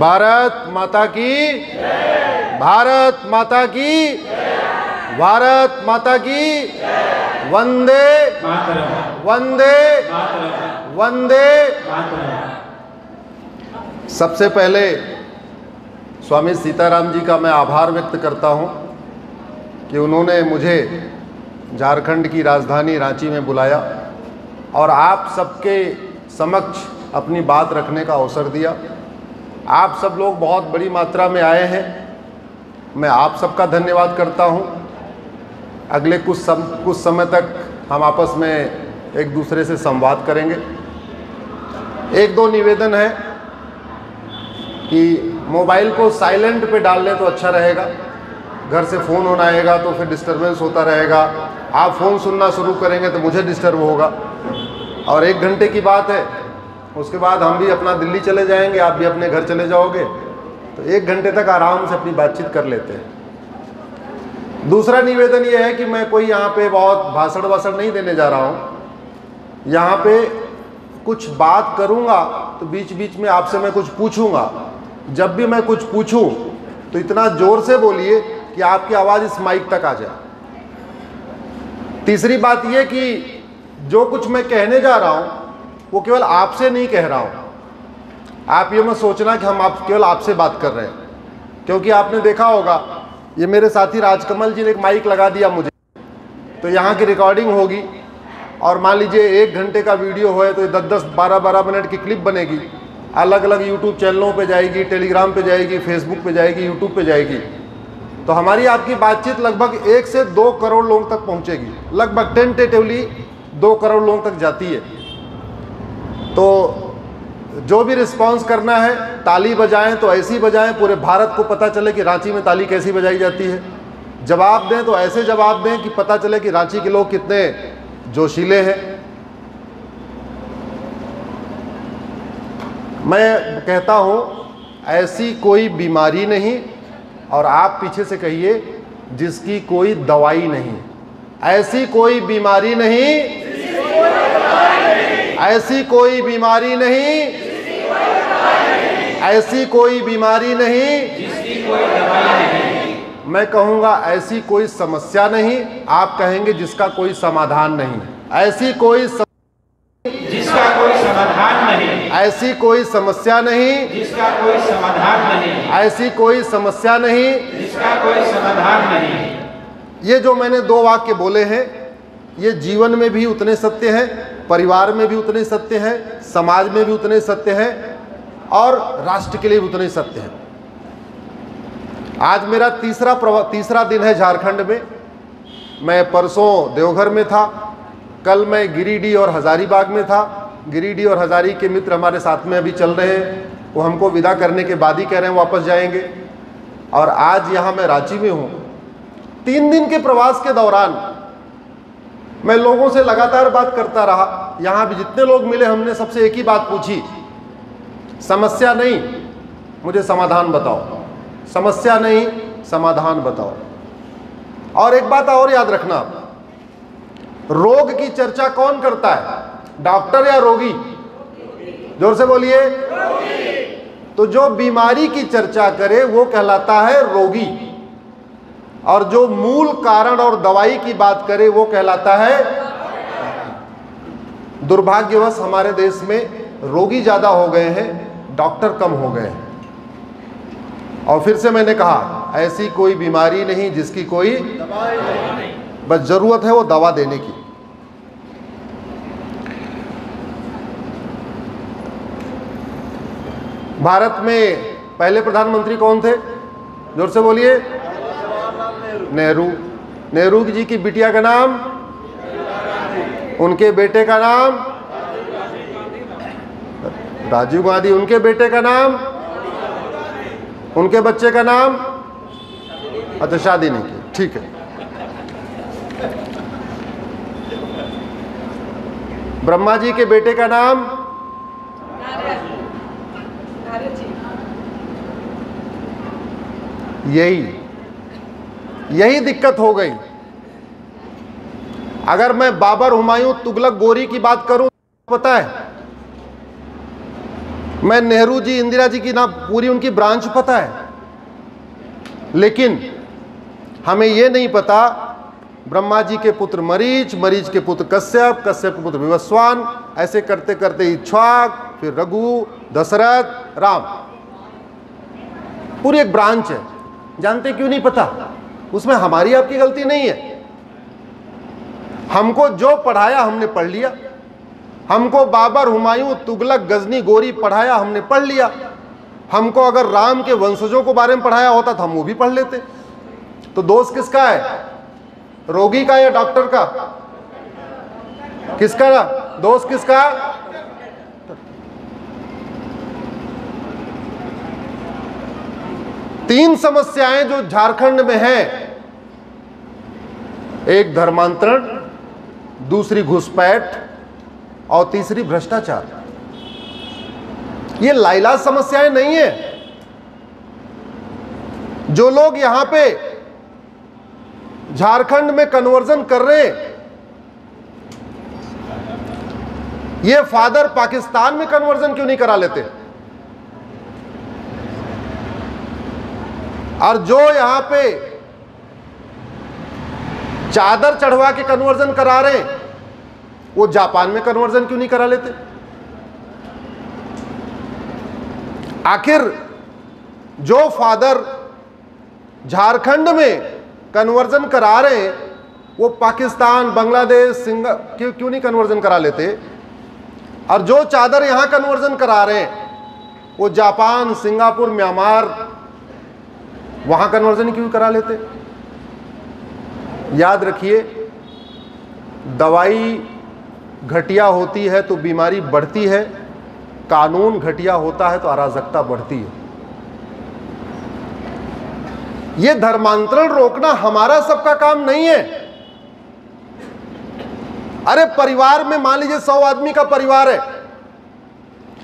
भारत माता की, भारत माता की, भारत माता की, वंदे वंदे वंदे। सबसे पहले स्वामी सीताराम जी का मैं आभार व्यक्त करता हूं कि उन्होंने मुझे झारखंड की राजधानी रांची में बुलाया और आप सबके समक्ष अपनी बात रखने का अवसर दिया। आप सब लोग बहुत बड़ी मात्रा में आए हैं, मैं आप सबका धन्यवाद करता हूं। अगले कुछ समय तक हम आपस में एक दूसरे से संवाद करेंगे। एक दो निवेदन है कि मोबाइल को साइलेंट पे डाल लें तो अच्छा रहेगा। घर से फ़ोन होना आएगा तो फिर डिस्टरबेंस होता रहेगा, आप फ़ोन सुनना शुरू करेंगे तो मुझे डिस्टर्ब होगा। और 1 घंटे की बात है, उसके बाद हम भी अपना दिल्ली चले जाएंगे, आप भी अपने घर चले जाओगे, तो 1 घंटे तक आराम से अपनी बातचीत कर लेते हैं। दूसरा निवेदन ये है कि मैं कोई यहाँ पे बहुत भाषण वाषण नहीं देने जा रहा हूँ। यहाँ पे कुछ बात करूँगा तो बीच बीच में आपसे मैं कुछ पूछूँगा। जब भी मैं कुछ पूछूँ तो इतना ज़ोर से बोलिए कि आपकी आवाज़ इस माइक तक आ जाए। तीसरी बात यह कि जो कुछ मैं कहने जा रहा हूँ वो केवल आपसे नहीं कह रहा हूँ। आप ये मत सोचना कि हम केवल आपसे बात कर रहे हैं, क्योंकि आपने देखा होगा ये मेरे साथी राजकमल जी ने एक माइक लगा दिया मुझे, तो यहाँ की रिकॉर्डिंग होगी और मान लीजिए 1 घंटे का वीडियो है तो 10-10, 12-12 मिनट की क्लिप बनेगी, अलग अलग यूट्यूब चैनलों पे जाएगी, टेलीग्राम पे जाएगी, फेसबुक पे जाएगी, यूट्यूब पे जाएगी। तो हमारी आपकी बातचीत लगभग 1 से 2 करोड़ लोगों तक पहुँचेगी, लगभग टेंटेटिवली 2 करोड़ लोगों तक जाती है। तो जो भी रिस्पांस करना है, ताली बजाएं तो ऐसी बजाएं पूरे भारत को पता चले कि रांची में ताली कैसी बजाई जाती है। जवाब दें तो ऐसे जवाब दें कि पता चले कि रांची के लोग कितने जोशीले हैं। मैं कहता हूं ऐसी कोई बीमारी नहीं, और आप पीछे से कहिए जिसकी कोई दवाई नहीं। ऐसी कोई बीमारी नहीं, ऐसी कोई बीमारी नहीं, ऐसी कोई बीमारी नहीं जिसकी कोई दवाई नहीं। मैं कहूँगा ऐसी कोई समस्या नहीं, आप कहेंगे जिसका कोई समाधान नहीं। ऐसी कोई जिसका कोई समाधान नहीं, ऐसी कोई समस्या नहीं जिसका कोई समाधान नहीं, ऐसी कोई समस्या नहीं जिसका कोई समाधान नहीं। ये जो मैंने 2 वाक्य बोले हैं ये जीवन में भी उतने सत्य हैं, परिवार में भी उतने सत्य हैं, समाज में भी उतने सत्य हैं और राष्ट्र के लिए भी उतने सत्य हैं। आज मेरा तीसरा दिन है झारखंड में। मैं परसों देवघर में था, कल मैं गिरिडीह और हजारीबाग में था। गिरिडीह और हजारी के मित्र हमारे साथ में अभी चल रहे हैं, वो हमको विदा करने के बाद ही कह रहे हैं वापस जाएंगे। और आज यहाँ मैं रांची में हूँ। 3 दिन के प्रवास के दौरान मैं लोगों से लगातार बात करता रहा। यहाँ भी जितने लोग मिले हमने सबसे एक ही बात पूछी, समस्या नहीं मुझे समाधान बताओ, समस्या नहीं समाधान बताओ। और एक बात और याद रखना, रोग की चर्चा कौन करता है, डॉक्टर या रोगी? जोर से बोलिए। तो जो बीमारी की चर्चा करे वो कहलाता है रोगी, और जो मूल कारण और दवाई की बात करे वो कहलाता है। दुर्भाग्यवश हमारे देश में रोगी ज्यादा हो गए हैं, डॉक्टर कम हो गए हैं। और फिर से मैंने कहा ऐसी कोई बीमारी नहीं जिसकी कोई दवाई नहीं, बस जरूरत है वो दवा देने की। भारत में पहले प्रधानमंत्री कौन थे? जोर से बोलिए। नेहरू। नेहरू जी की बिटिया का नाम, उनके बेटे का नाम राजीव गांधी, उनके बेटे का नाम, उनके बच्चे का नाम, अच्छा शादी नहीं की, ठीक है। ब्रह्मा जी के बेटे का नाम, यही दिक्कत हो गई। अगर मैं बाबर, हुमायूं, तुगलक, गोरी की बात करूं, पता है मैं नेहरू जी, इंदिरा जी की ना पूरी उनकी ब्रांच पता है, लेकिन हमें यह नहीं पता ब्रह्मा जी के पुत्र मरीच, मरीच के पुत्र कश्यप, कश्यप के पुत्र विवस्वान, ऐसे करते करते इक्ष्वाक, फिर रघु, दशरथ, राम, पूरी एक ब्रांच है। जानते क्यों नहीं पता? उसमें हमारी आपकी गलती नहीं है। हमको जो पढ़ाया हमने पढ़ लिया। हमको बाबर, हुमायूं, तुगलक, गजनी, गोरी पढ़ाया, हमने पढ़ लिया। हमको अगर राम के वंशजों को बारे में पढ़ाया होता तो हम वो भी पढ़ लेते। तो दोष किसका है? रोगी का या डॉक्टर का? किसका दोष? किसका? तीन समस्याएं जो झारखंड में हैं, एक धर्मांतरण, दूसरी घुसपैठ और तीसरी भ्रष्टाचार। ये लाइलाज समस्याएं नहीं है। जो लोग यहां पे झारखंड में कन्वर्जन कर रहे हैं, ये फादर पाकिस्तान में कन्वर्जन क्यों नहीं करा लेते? और जो यहां पे चादर चढ़वा के कन्वर्जन करा रहे हैं, वो जापान में कन्वर्जन क्यों नहीं करा लेते? आखिर जो फादर झारखंड में कन्वर्जन करा रहे हैं, वो पाकिस्तान, बांग्लादेश, सिंगापुर क्यों नहीं कन्वर्जन करा लेते? और जो चादर यहां कन्वर्जन करा रहे हैं, वो जापान, सिंगापुर, म्यांमार, वहां कन्वर्जन क्यों करा लेते? याद रखिए, दवाई घटिया होती है तो बीमारी बढ़ती है, कानून घटिया होता है तो अराजकता बढ़ती है। यह धर्मांतरण रोकना हमारा सबका काम नहीं है। अरे परिवार में मान लीजिए 100 आदमी का परिवार है,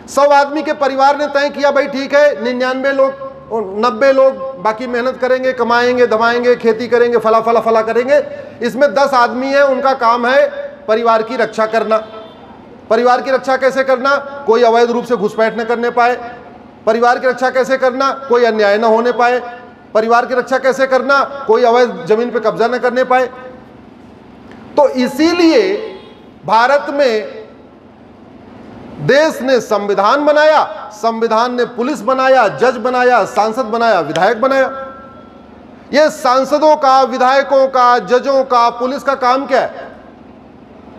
100 आदमी के परिवार ने तय किया भाई ठीक है 99 लोग 90 लोग बाकी मेहनत करेंगे, कमाएंगे, दवाएंगे, खेती करेंगे, फला फला फला करेंगे। इसमें 10 आदमी है, उनका काम है परिवार की रक्षा करना। परिवार की रक्षा कैसे करना? कोई अवैध रूप से घुसपैठ न करने पाए। परिवार की रक्षा कैसे करना? कोई अन्याय न होने पाए। परिवार की रक्षा कैसे करना? कोई अवैध जमीन पे कब्जा न करने पाए। तो इसीलिए भारत में देश ने संविधान बनाया, संविधान ने पुलिस बनाया, जज बनाया, सांसद बनाया, विधायक बनाया। ये सांसदों का, विधायकों का, जजों का, पुलिस का काम क्या है?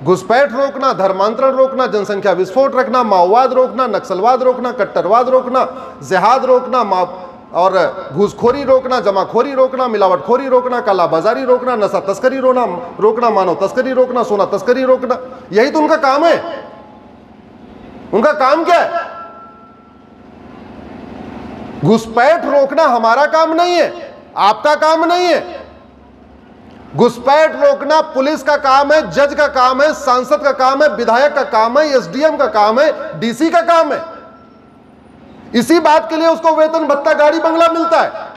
घुसपैठ रोकना, धर्मांतरण रोकना, जनसंख्या विस्फोट रखना, माओवाद रोकना, नक्सलवाद रोकना, कट्टरवाद रोकना, जिहाद रोकना, और घूसखोरी रोकना, जमाखोरी रोकना, मिलावटखोरी रोकना, कालाबाजारी रोकना, नशा तस्करी रोकना, मानव तस्करी रोकना, सोना तस्करी रोकना। यही तो उनका काम है। उनका काम क्या है? घुसपैठ रोकना हमारा काम नहीं है, आपका काम नहीं है। घुसपैठ रोकना पुलिस का काम है, जज का काम है, सांसद का काम है, विधायक का काम है, एसडीएम का काम है, डीसी का काम है। इसी बात के लिए उसको वेतन भत्ता, गाड़ी बंगला मिलता है।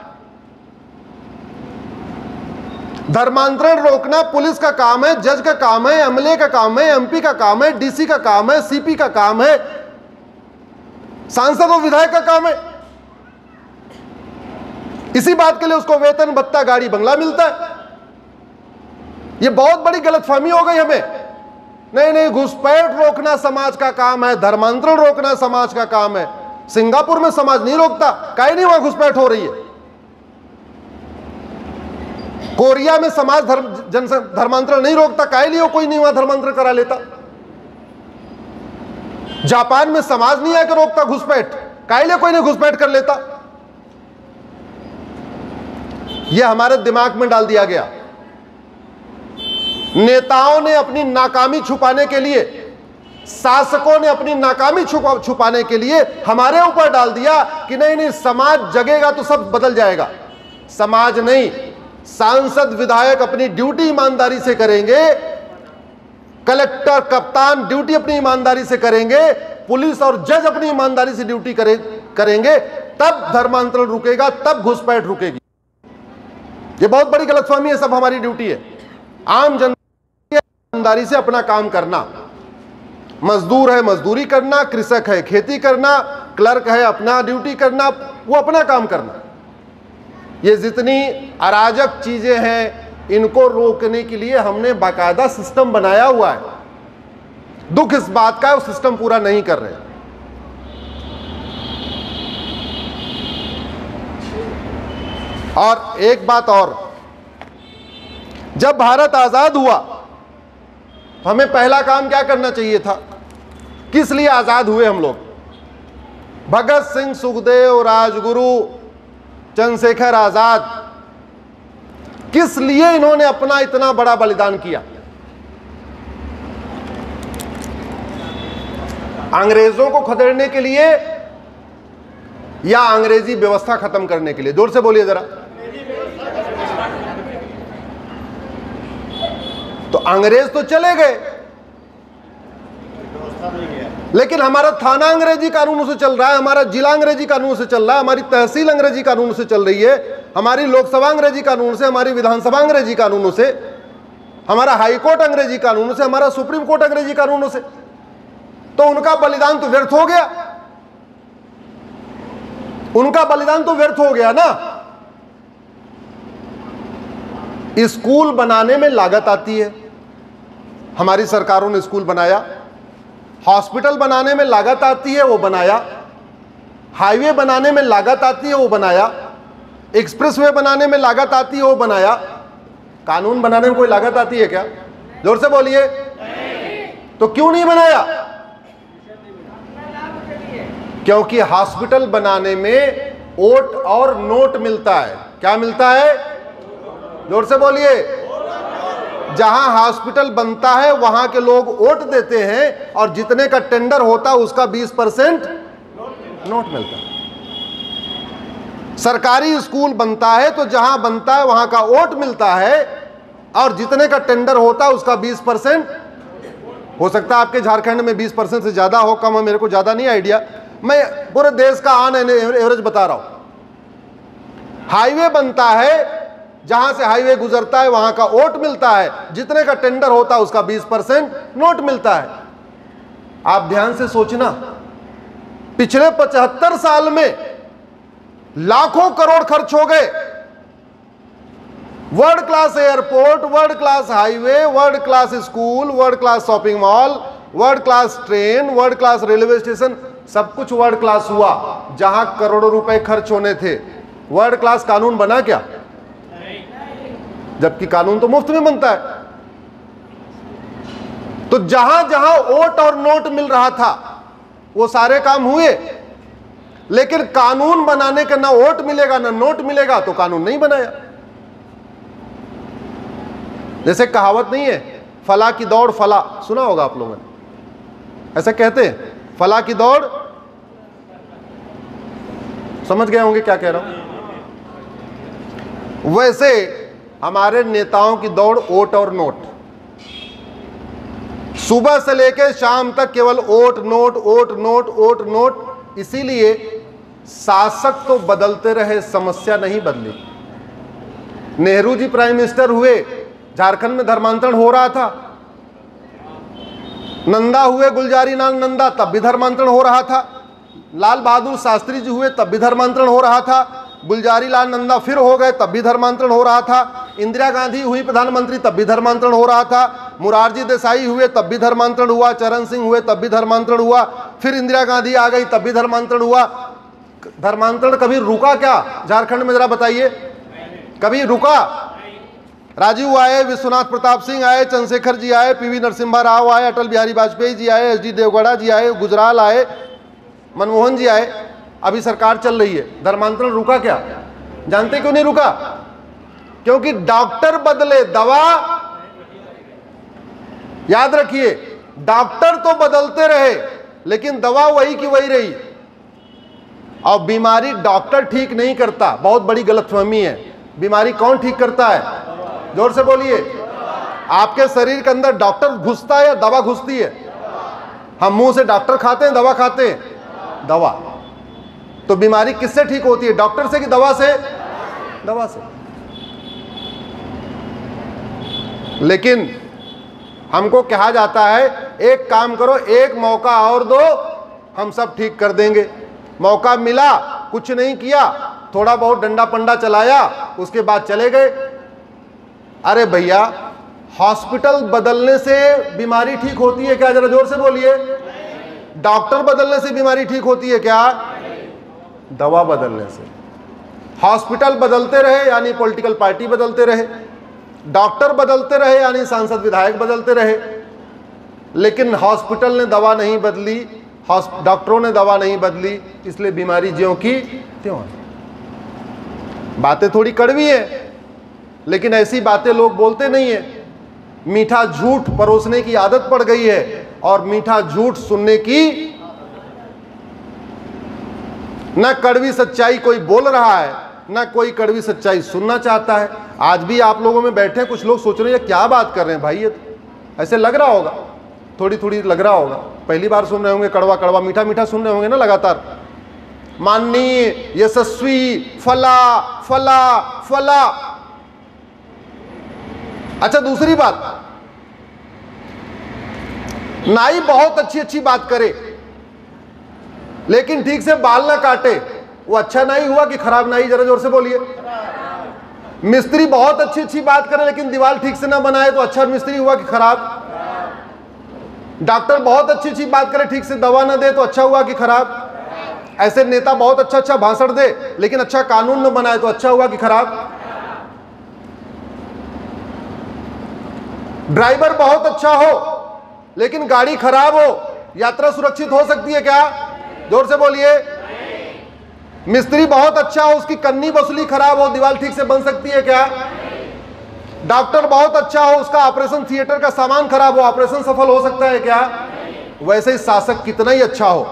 धर्मांतरण रोकना पुलिस का काम है, जज का काम है, एमएलए का काम है, एमपी का काम है, डीसी का काम है, सीपी का काम है, सांसद और विधायक का काम है। इसी बात के लिए उसको वेतन भत्ता, गाड़ी बंगला मिलता है। यह बहुत बड़ी गलतफहमी हो गई हमें। नहीं, घुसपैठ रोकना समाज का काम है, धर्मांतरण रोकना समाज का काम है। सिंगापुर में समाज नहीं रोकता, काहे नहीं वहां घुसपैठ हो रही है। कोरिया में समाज धर्मांतरण नहीं रोकता, काहे लिए कोई नहीं वहां धर्मांतरण करा लेता। जापान में समाज नहीं आकर रोकता घुसपैठ, काहे लिए कोई नहीं घुसपैठ कर लेता। यह हमारे दिमाग में डाल दिया गया। नेताओं ने अपनी नाकामी छुपाने के लिए, शासकों ने अपनी नाकामी छुपाने के लिए हमारे ऊपर डाल दिया कि नहीं समाज जगेगा तो सब बदल जाएगा। समाज नहीं, सांसद विधायक अपनी ड्यूटी ईमानदारी से करेंगे, कलेक्टर कप्तान ड्यूटी अपनी ईमानदारी से करेंगे, पुलिस और जज अपनी ईमानदारी से ड्यूटी करेंगे, तब धर्मांतरण रुकेगा, तब घुसपैठ रुकेगी। ये बहुत बड़ी गलतफहमी है। सब हमारी ड्यूटी है आम जनता ईमानदारी से अपना काम करना। मजदूर है मजदूरी करना, कृषक है खेती करना, क्लर्क है अपना ड्यूटी करना, वो अपना काम करना। ये जितनी अराजक चीजें हैं इनको रोकने के लिए हमने बाकायदा सिस्टम बनाया हुआ है। दुख इस बात का है वो सिस्टम पूरा नहीं कर रहे। और एक बात और, जब भारत आजाद हुआ तो हमें पहला काम क्या करना चाहिए था? किस लिए आजाद हुए हम लोग? भगत सिंह, सुखदेव, राजगुरु, चंद्रशेखर आजाद, किस लिए इन्होंने अपना इतना बड़ा बलिदान किया? अंग्रेजों को खदेड़ने के लिए या अंग्रेजी व्यवस्था खत्म करने के लिए? जोर से बोलिए जरा। तो अंग्रेज तो चले गए, लेकिन हमारा थाना अंग्रेजी कानूनों से चल रहा है, हमारा जिला अंग्रेजी कानून से चल रहा है, हमारी तहसील अंग्रेजी कानून से चल रही है, हमारी लोकसभा अंग्रेजी कानून से, हमारी विधानसभा अंग्रेजी कानूनों से, हमारा हाई कोर्ट अंग्रेजी कानूनों से, हमारा सुप्रीम कोर्ट अंग्रेजी कानूनों से। तो उनका बलिदान तो व्यर्थ हो गया, उनका बलिदान तो व्यर्थ हो गया ना। स्कूल बनाने में लागत आती है, हमारी सरकारों ने स्कूल बनाया। हॉस्पिटल बनाने में लागत आती है, वो बनाया। हाईवे बनाने में लागत आती है, वो बनाया। एक्सप्रेसवे बनाने में लागत आती है, वो बनाया। कानून बनाने में कोई लागत आती है क्या? जोर से बोलिए। तो क्यों नहीं बनाया? क्योंकि हॉस्पिटल बनाने में ओट और नोट मिलता है। क्या मिलता है? जोर से बोलिए। जहां हॉस्पिटल बनता है वहां के लोग वोट देते हैं और जितने का टेंडर होता है उसका 20% नोट मिलता है। सरकारी स्कूल बनता है तो जहां बनता है वहां का वोट मिलता है और जितने का टेंडर होता है उसका 20%। हो सकता है आपके झारखंड में 20% से ज्यादा हो, कम हो, मेरे को ज्यादा नहीं आइडिया। मैं पूरे देश का ऑन एवरेज बता रहा हूं। हाईवे बनता है, जहां से हाईवे गुजरता है वहां का वोट मिलता है, जितने का टेंडर होता है उसका 20% नोट मिलता है। आप ध्यान से सोचना, पिछले 75 साल में लाखों करोड़ खर्च हो गए। World class airport, world class highway, world class school, world class shopping mall, world class train, world class railway station, सब कुछ वर्ल्ड क्लास हुआ जहां करोड़ों रुपए खर्च होने थे। वर्ल्ड क्लास कानून बना क्या? जबकि कानून तो मुफ्त में बनता है। तो जहां जहां वोट और नोट मिल रहा था वो सारे काम हुए, लेकिन कानून बनाने का ना वोट मिलेगा ना नोट मिलेगा तो कानून नहीं बनाया। जैसे कहावत नहीं है, फला की दौड़ फला, सुना होगा आप लोगों ने, ऐसा कहते हैं, फला की दौड़, समझ गए होंगे क्या कह रहा हूं। वैसे हमारे नेताओं की दौड़ वोट और नोट, सुबह से लेकर शाम तक केवल vote note vote note vote note. इसीलिए शासक तो बदलते रहे, समस्या नहीं बदली। नेहरू जी प्राइम मिनिस्टर हुए, झारखंड में धर्मांतरण हो रहा था। नंदा हुए, गुलजारी लाल नंदा, तब भी धर्मांतरण हो रहा था। लाल बहादुर शास्त्री जी हुए, तब भी धर्मांतरण हो रहा था। गुलजारी लाल नंदा फिर हो गए, तब भी धर्मांतरण हो रहा था। इंदिरा गांधी हुई प्रधानमंत्री, तब भी धर्मांतरण हो रहा था। मुरारजी देसाई हुए, तब भी धर्मांतरण हुआ। चरण सिंह हुए, तब भी धर्मांतरण हुआ। फिर इंदिरा गांधी आ गई, तब भी धर्मांतरण हुआ। धर्मांतरण कभी रुका क्या झारखंड में? जरा बताइए, कभी रुका? राजीव आए, विश्वनाथ प्रताप सिंह आए, चंद्रशेखर जी आए, पीवी नरसिम्हा राव आए, अटल बिहारी वाजपेयी जी आए, एच डी देवगौड़ा जी आए, गुजराल आए, मनमोहन जी आए, अभी सरकार चल रही है। धर्मांतरण रुका क्या? जानते क्यों नहीं रुका? क्योंकि डॉक्टर बदले, दवा, याद रखिए, डॉक्टर तो बदलते रहे लेकिन दवा वही की वही रही। और बीमारी डॉक्टर ठीक नहीं करता, बहुत बड़ी गलतफहमी है। बीमारी कौन ठीक करता है? जोर से बोलिए। आपके शरीर के अंदर डॉक्टर घुसता है या दवा घुसती है? हम मुंह से डॉक्टर खाते हैं, दवा खाते हैं? दवा। तो बीमारी किससे ठीक होती है? डॉक्टर से कि दवा से? दवा से। लेकिन हमको कहा जाता है एक काम करो, एक मौका और दो, हम सब ठीक कर देंगे। मौका मिला, कुछ नहीं किया, थोड़ा बहुत डंडा पंडा चलाया, उसके बाद चले गए। अरे भैया, हॉस्पिटल बदलने से बीमारी ठीक होती है क्या? जरा जोर से बोलिए। डॉक्टर बदलने से बीमारी ठीक होती है क्या? दवा बदलने से। हॉस्पिटल बदलते रहे यानी पॉलिटिकल पार्टी बदलते रहे, डॉक्टर बदलते रहे यानी सांसद विधायक बदलते रहे, लेकिन हॉस्पिटल ने दवा नहीं बदली, डॉक्टरों ने दवा नहीं बदली, इसलिए बीमारी ज्यों की त्यों। बातें थोड़ी कड़वी है, लेकिन ऐसी बातें लोग बोलते नहीं है। मीठा झूठ परोसने की आदत पड़ गई है और मीठा झूठ सुनने की, न कड़वी सच्चाई कोई बोल रहा है, न कोई कड़वी सच्चाई सुनना चाहता है। आज भी आप लोगों में बैठे कुछ लोग सोच रहे हैं क्या बात कर रहे हैं भाई, ये तो ऐसे लग रहा होगा, थोड़ी थोड़ी लग रहा होगा, पहली बार सुन रहे होंगे, कड़वा कड़वा मीठा मीठा सुन रहे होंगे ना लगातार। माननीय यशस्वी फला फला फला। अच्छा, दूसरी बात, नाई बहुत अच्छी अच्छी बात करे लेकिन ठीक से बाल ना काटे, वो अच्छा नाई हुआ कि खराब नाई? जरा जोर से बोलिए। मिस्त्री बहुत अच्छी अच्छी बात करे लेकिन दीवार ठीक से ना बनाए तो अच्छा मिस्त्री हुआ कि खराब? डॉक्टर बहुत अच्छी अच्छी बात करे, ठीक से दवा ना दे तो अच्छा हुआ कि खराब? ऐसे नेता बहुत अच्छा अच्छा भाषण दे लेकिन अच्छा कानून न बनाए तो अच्छा हुआ कि खराब? ड्राइवर बहुत अच्छा हो लेकिन गाड़ी खराब हो, यात्रा सुरक्षित हो सकती है क्या? जोर से बोलिए। मिस्त्री बहुत अच्छा हो, उसकी कन्नी बसुली खराब हो, दीवार ठीक से बन सकती है क्या? डॉक्टर बहुत अच्छा हो, उसका ऑपरेशन थिएटर का सामान खराब हो, ऑपरेशन सफल हो सकता है क्या? वैसे ही शासक कितना ही अच्छा हो,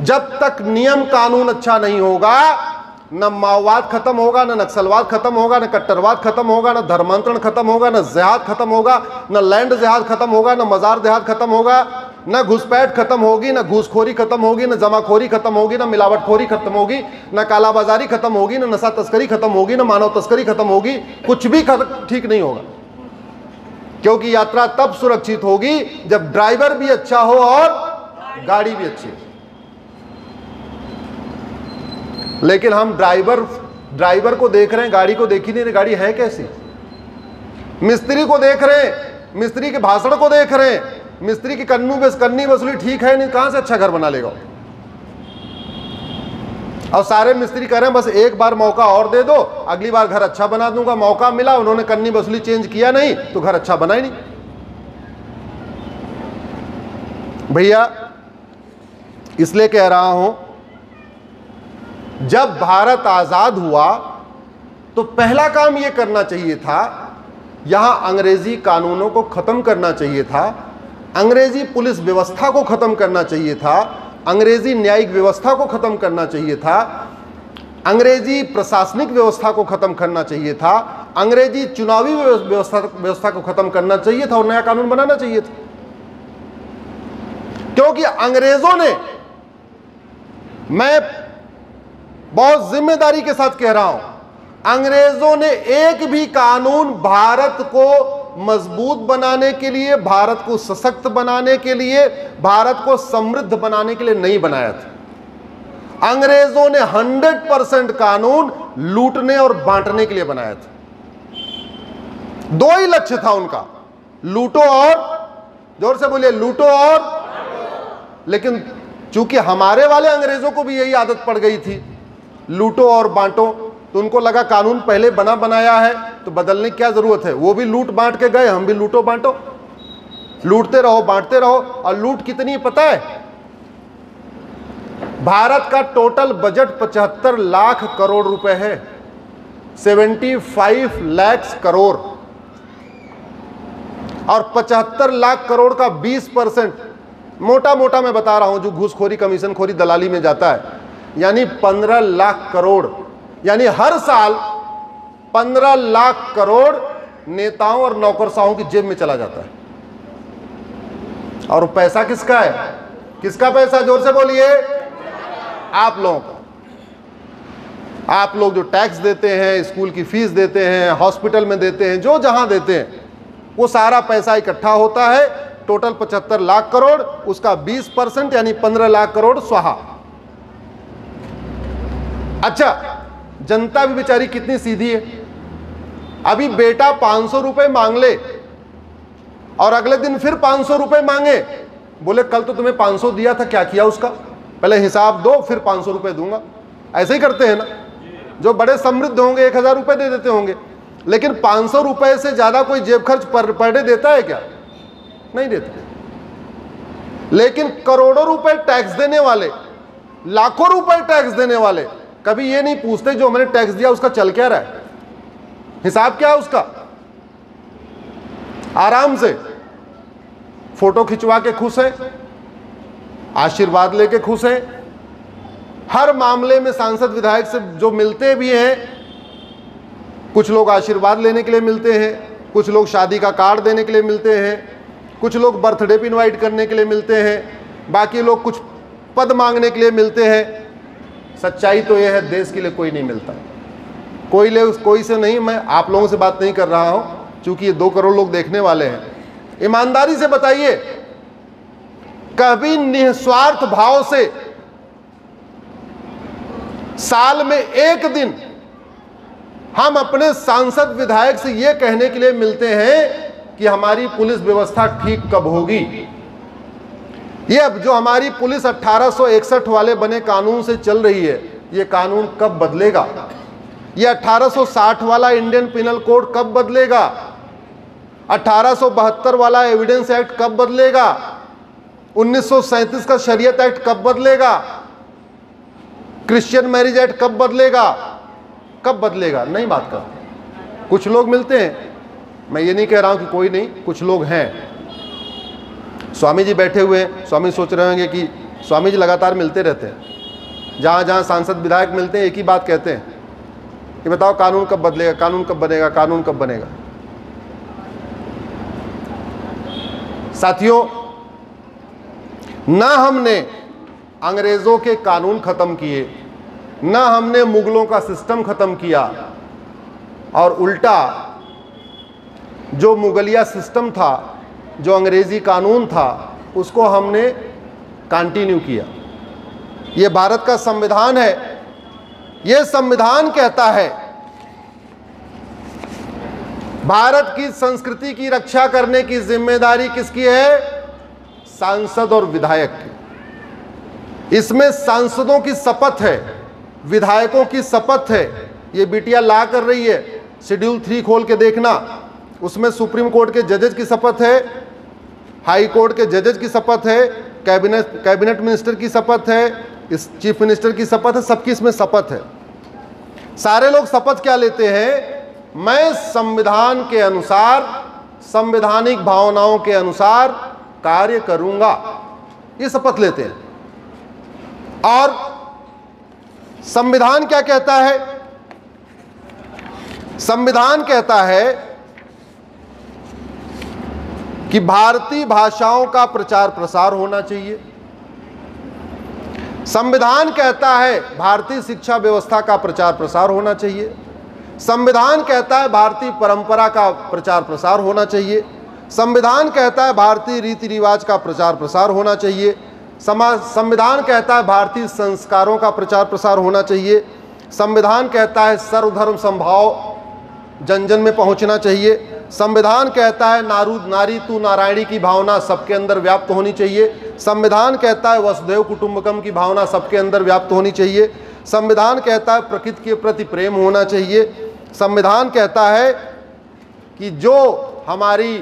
जब तक नियम कानून अच्छा नहीं होगा, न माओवाद खत्म होगा, न नक्सलवाद खत्म होगा, न कट्टरवाद खत्म होगा, न धर्मांतरण खत्म होगा, न जिहाद खत्म होगा, न लैंड जिहाद खत्म होगा, न मजार जिहाद खत्म होगा, न घुसपैठ खत्म होगी, न घूसखोरी खत्म होगी, न जमाखोरी खत्म होगी, न मिलावटखोरी खत्म होगी, न कालाबाजारी खत्म होगी, न नशा तस्करी खत्म होगी, न मानव तस्करी खत्म होगी, कुछ भी ठीक नहीं होगा। क्योंकि यात्रा तब सुरक्षित होगी जब ड्राइवर भी अच्छा हो और गाड़ी भी अच्छी हो। लेकिन हम ड्राइवर को देख रहे हैं, गाड़ी को देख ही नहीं रहे, गाड़ी है कैसी? मिस्त्री को देख रहे हैं, मिस्त्री के भाषण को देख रहे हैं, मिस्त्री की कन्नी वसूली ठीक है नहीं, कहां से अच्छा घर बना लेगा? और सारे मिस्त्री कह रहे हैं बस एक बार मौका और दे दो, अगली बार घर अच्छा बना दूंगा। मौका मिला, उन्होंने कन्नी वसूली चेंज किया नहीं तो घर अच्छा बना ही नहीं। भैया, इसलिए कह रहा हूं, जब भारत आजाद हुआ तो पहला काम यह करना चाहिए था, यहां अंग्रेजी कानूनों को खत्म करना चाहिए था, अंग्रेजी पुलिस व्यवस्था को खत्म करना चाहिए था, अंग्रेजी न्यायिक व्यवस्था को खत्म करना चाहिए था, अंग्रेजी प्रशासनिक व्यवस्था को खत्म करना चाहिए था, अंग्रेजी चुनावी व्यवस्था को खत्म करना चाहिए था और नया कानून बनाना चाहिए था। क्योंकि अंग्रेजों ने, मैं बहुत जिम्मेदारी के साथ कह रहा हूं, अंग्रेजों ने एक भी कानून भारत को मजबूत बनाने के लिए, भारत को सशक्त बनाने के लिए, भारत को समृद्ध बनाने के लिए नहीं बनाया था। अंग्रेजों ने 100% कानून लूटने और बांटने के लिए बनाया था। दो ही लक्ष्य था उनका, लूटो और, जोर से बोलिए, लूटो और। लेकिन चूंकि हमारे वाले अंग्रेजों को भी यही आदत पड़ गई थी, लूटो और बांटो, तो उनको लगा कानून पहले बनाया है तो बदलने की क्या जरूरत है। वो भी लूट बांट के गए, हम भी लूटो बांटो, लूटते रहो बांटते रहो। और लूट कितनी पता है? भारत का टोटल बजट 75 लाख करोड़ रुपए है, 75 लाख करोड़, और 75 लाख करोड़ का 20%, मोटा मोटा मैं बता रहा हूं, जो घूसखोरी कमीशन खोरी दलाली में जाता है, यानी 15 लाख करोड़, यानी हर साल 15 लाख करोड़ नेताओं और नौकरशाहों की जेब में चला जाता है। और पैसा किसका है? किसका पैसा? जोर से बोलिए। आप लोगों का। आप लोग जो टैक्स देते हैं, स्कूल की फीस देते हैं, हॉस्पिटल में देते हैं, जो जहां देते हैं, वो सारा पैसा इकट्ठा होता है। टोटल 75 लाख करोड़, उसका 20% यानी 15 लाख करोड़ स्वाहा। अच्छा, जनता भी बेचारी कितनी सीधी है। अभी बेटा 500 रुपए मांग ले और अगले दिन फिर 500 रुपए मांगे, बोले कल तो तुम्हें 500 दिया था, क्या किया उसका, पहले हिसाब दो फिर 500 रुपए दूंगा। ऐसे ही करते हैं ना, जो बड़े समृद्ध होंगे 1000 रुपए दे देते होंगे, लेकिन 500 रुपए से ज्यादा कोई जेब खर्च पर डे देता है क्या? नहीं देता। लेकिन करोड़ों रुपए टैक्स देने वाले, लाखों रुपए टैक्स देने वाले कभी ये नहीं पूछते जो मैंने टैक्स दिया उसका चल क्या रहा है, हिसाब क्या है उसका। आराम से फोटो खिंचवा के खुश है, आशीर्वाद लेके खुश है। हर मामले में सांसद विधायक से जो मिलते भी हैं, कुछ लोग आशीर्वाद लेने के लिए मिलते हैं, कुछ लोग शादी का कार्ड देने के लिए मिलते हैं, कुछ लोग बर्थडे पे इनवाइट करने के लिए मिलते हैं, बाकी लोग कुछ पद मांगने के लिए मिलते हैं। सच्चाई तो यह है, देश के लिए कोई नहीं मिलता, कोई से नहीं। मैं आप लोगों से बात नहीं कर रहा हूं, क्योंकि ये 2 करोड़ लोग देखने वाले हैं। ईमानदारी से बताइए, कभी निस्वार्थ भाव से साल में एक दिन हम अपने सांसद विधायक से यह कहने के लिए मिलते हैं कि हमारी पुलिस व्यवस्था ठीक कब होगी। ये अब जो हमारी पुलिस 1861 वाले बने कानून से चल रही है, ये कानून कब बदलेगा? ये 1860 वाला इंडियन पिनल कोड कब बदलेगा? 1872 वाला एविडेंस एक्ट कब बदलेगा? 1937 का शरीयत एक्ट कब बदलेगा? क्रिश्चियन मैरिज एक्ट कब बदलेगा? कब बदलेगा? नहीं बात करते। कुछ लोग मिलते हैं, मैं ये नहीं कह रहा हूं कि कोई नहीं, कुछ लोग हैं। स्वामी जी बैठे हुए हैं, स्वामी सोच रहे होंगे कि स्वामी जी लगातार मिलते रहते हैं, जहां जहां सांसद विधायक मिलते हैं एक ही बात कहते हैं कि बताओ कानून कब बदलेगा, कानून कब बनेगा, कानून कब बनेगा। साथियों, ना हमने अंग्रेजों के कानून खत्म किए, ना हमने मुगलों का सिस्टम खत्म किया, और उल्टा जो मुगलिया सिस्टम था, जो अंग्रेजी कानून था, उसको हमने कंटिन्यू किया। ये भारत का संविधान है। ये संविधान कहता है भारत की संस्कृति की रक्षा करने की जिम्मेदारी किसकी है? सांसद और विधायक की। इसमें सांसदों की शपथ है, विधायकों की शपथ है। ये बिटिया ला कर रही है, शेड्यूल 3 खोल के देखना, उसमें सुप्रीम कोर्ट के जजेस की शपथ है, हाई कोर्ट के जजेस की शपथ है, कैबिनेट मिनिस्टर की शपथ है, इस चीफ मिनिस्टर की शपथ है, सबकी इसमें शपथ है। सारे लोग शपथ क्या लेते हैं? मैं संविधान के अनुसार, संवैधानिक भावनाओं के अनुसार कार्य करूंगा, ये शपथ लेते हैं। और संविधान क्या कहता है? संविधान कहता है कि भारतीय भाषाओं का प्रचार प्रसार होना चाहिए। संविधान कहता है भारतीय शिक्षा व्यवस्था का प्रचार प्रसार होना चाहिए। संविधान कहता है भारतीय परंपरा का प्रचार प्रसार होना चाहिए। संविधान कहता है भारतीय रीति रिवाज का प्रचार प्रसार होना चाहिए। संविधान कहता है भारतीय संस्कारों का प्रचार प्रसार होना चाहिए। संविधान कहता है सर्वधर्म समभाव जन जन में पहुंचना चाहिए। संविधान कहता है नारी तू नारायणी की भावना सबके अंदर व्याप्त होनी चाहिए। संविधान कहता है वसुधैव कुटुंबकम की भावना सबके अंदर व्याप्त होनी चाहिए। संविधान कहता है प्रकृति के प्रति प्रेम होना चाहिए। संविधान कहता है कि जो हमारी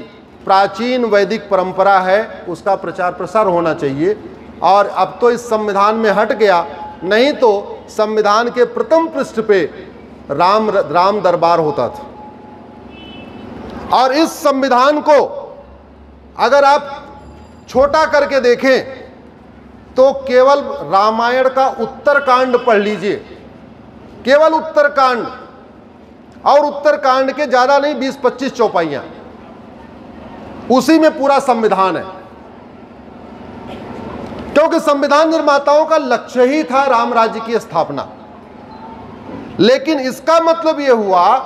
प्राचीन वैदिक परंपरा है उसका प्रचार प्रसार होना चाहिए। और अब तो इस संविधान में हट गया, नहीं तो संविधान के प्रथम पृष्ठ पे राम दरबार होता था। और इस संविधान को अगर आप छोटा करके देखें तो केवल रामायण का उत्तरकांड पढ़ लीजिए, केवल उत्तरकांड, और उत्तरकांड के ज्यादा नहीं 20-25 चौपाइयां, उसी में पूरा संविधान है। क्योंकि संविधान निर्माताओं का लक्ष्य ही था राम राज्य की स्थापना। लेकिन इसका मतलब यह हुआ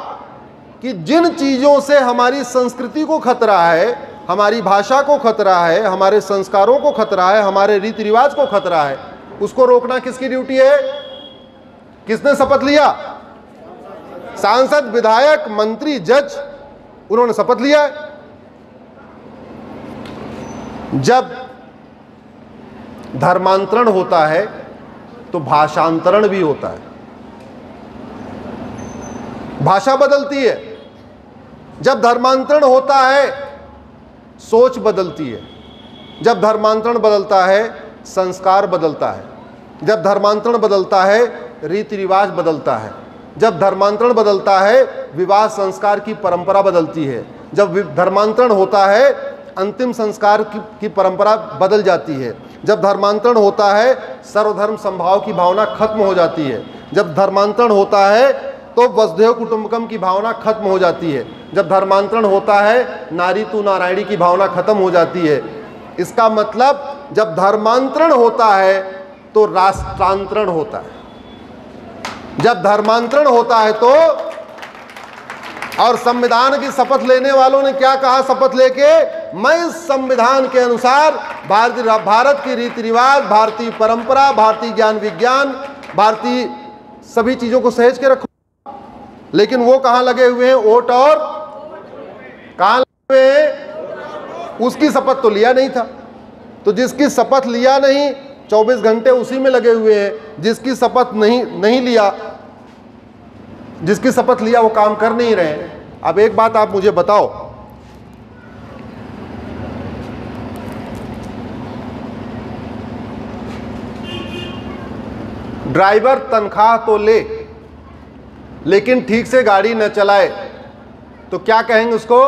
कि जिन चीजों से हमारी संस्कृति को खतरा है, हमारी भाषा को खतरा है, हमारे संस्कारों को खतरा है, हमारे रीति रिवाज को खतरा है, उसको रोकना किसकी ड्यूटी है? किसने शपथ लिया? सांसद, विधायक, मंत्री, जज, उन्होंने शपथ लिया है। जब धर्मांतरण होता है तो भाषांतरण भी होता है, भाषा बदलती है। जब धर्मांतरण होता है सोच बदलती है। जब धर्मांतरण बदलता है संस्कार बदलता है। जब धर्मांतरण बदलता है रीति रिवाज बदलता है। जब धर्मांतरण बदलता है विवाह संस्कार की परंपरा बदलती है। जब धर्मांतरण होता है अंतिम संस्कार की परंपरा बदल जाती है। जब धर्मांतरण होता है सर्वधर्म समभाव की भावना खत्म हो जाती है। जब धर्मांतरण होता है तो वसुधैव कुटुंबकम की भावना खत्म हो जाती है। जब धर्मांतरण होता है नारी तू नारायणी की भावना खत्म हो जाती है। इसका मतलब जब धर्मांतरण होता है तो राष्ट्रांतरण होता है। जब धर्मांतरण होता है तो, और संविधान की शपथ लेने वालों ने क्या कहा शपथ लेके? मैं इस संविधान के अनुसार भारत की रीति रिवाज, भारतीय परंपरा, भारतीय ज्ञान विज्ञान, भारतीय सभी चीजों को सहेज के रखूं। लेकिन वो कहां लगे हुए हैं? वोट और कहां लगे हुए हैं? उसकी शपथ तो लिया नहीं था। तो जिसकी शपथ लिया नहीं 24 घंटे उसी में लगे हुए हैं। जिसकी शपथ नहीं लिया, जिसकी शपथ लिया वो काम कर नहीं रहे हैं। अब एक बात आप मुझे बताओ, ड्राइवर तनख्वाह तो ले लेकिन ठीक से गाड़ी न चलाए तो क्या कहेंगे उसको?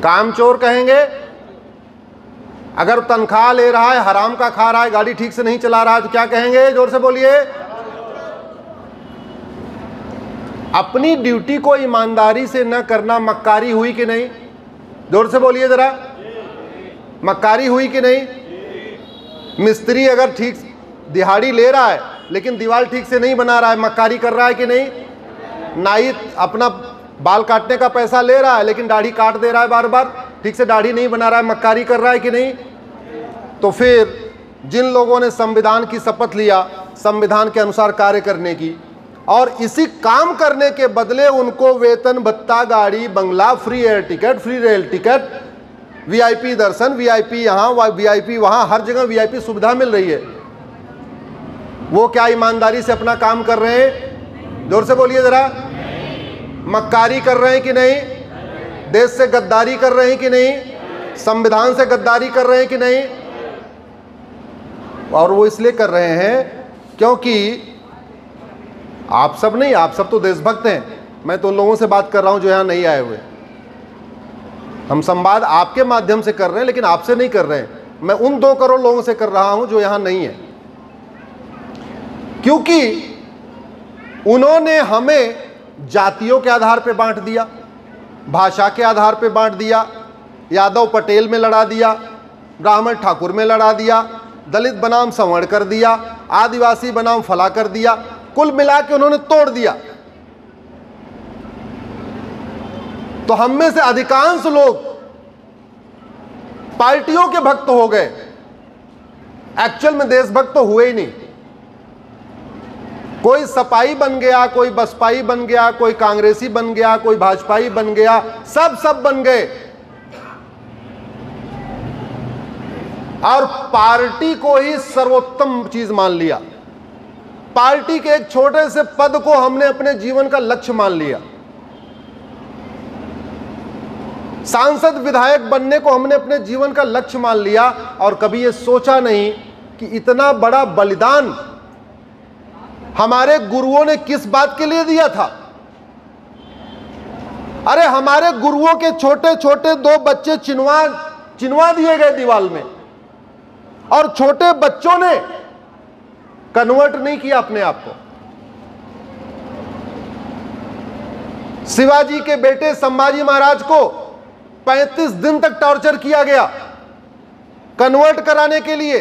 कामचोर कहेंगे। अगर तनख्वाह ले रहा है, हराम का खा रहा है, गाड़ी ठीक से नहीं चला रहा है तो क्या कहेंगे? जोर से बोलिए। अपनी ड्यूटी को ईमानदारी से न करना मक्कारी हुई कि नहीं? जोर से बोलिए जरा, मक्कारी हुई कि नहीं? मिस्त्री अगर ठीक दिहाड़ी ले रहा है लेकिन दीवार ठीक से नहीं बना रहा है, मक्कारी कर रहा है कि नहीं? नाई अपना बाल काटने का पैसा ले रहा है लेकिन दाढ़ी काट दे रहा है बार बार, ठीक से दाढ़ी नहीं बना रहा है, मक्कारी कर रहा है कि नहीं? तो फिर जिन लोगों ने संविधान की शपथ लिया संविधान के अनुसार कार्य करने की, और इसी काम करने के बदले उनको वेतन भत्ता, गाड़ी, बंगला, free air ticket, free rail ticket, VIP दर्शन, वीआईपी यहाँ, वीआईपी वहाँ, हर जगह वीआईपी सुविधा मिल रही है, वो क्या ईमानदारी से अपना काम कर रहे हैं? जोर से बोलिए जरा। मक्कारी कर रहे हैं कि नहीं? देश से गद्दारी कर रहे हैं कि नहीं? संविधान से गद्दारी कर रहे हैं कि नहीं? और वो इसलिए कर रहे हैं क्योंकि आप सब नहीं, आप सब तो देशभक्त हैं। मैं तो उन लोगों से बात कर रहा हूं जो यहां नहीं आए हुए। हम संवाद आपके माध्यम से कर रहे हैं लेकिन आपसे नहीं कर रहे हैं। मैं उन 2 करोड़ लोगों से कर रहा हूं जो यहां नहीं है, क्योंकि उन्होंने हमें जातियों के आधार पे बांट दिया, भाषा के आधार पे बांट दिया, यादव पटेल में लड़ा दिया, ब्राह्मण ठाकुर में लड़ा दिया, दलित बनाम संवर्ण कर दिया, आदिवासी बनाम फला कर दिया, कुल मिला के उन्होंने तोड़ दिया। तो हम में से अधिकांश लोग पार्टियों के भक्त हो गए, एक्चुअल में देशभक्त तो हुए ही नहीं। कोई सपाई बन गया, कोई बसपाई बन गया, कोई कांग्रेसी बन गया, कोई भाजपाई बन गया, सब बन गए और पार्टी को ही सर्वोत्तम चीज मान लिया। पार्टी के एक छोटे से पद को हमने अपने जीवन का लक्ष्य मान लिया। सांसद विधायक बनने को हमने अपने जीवन का लक्ष्य मान लिया और कभी यह सोचा नहीं कि इतना बड़ा बलिदान हमारे गुरुओं ने किस बात के लिए दिया था। अरे हमारे गुरुओं के छोटे छोटे 2 बच्चे चिनवा दिए गए दीवार में, और छोटे बच्चों ने कन्वर्ट नहीं किया अपने आप को। शिवाजी के बेटे संभाजी महाराज को 35 दिन तक टॉर्चर किया गया कन्वर्ट कराने के लिए।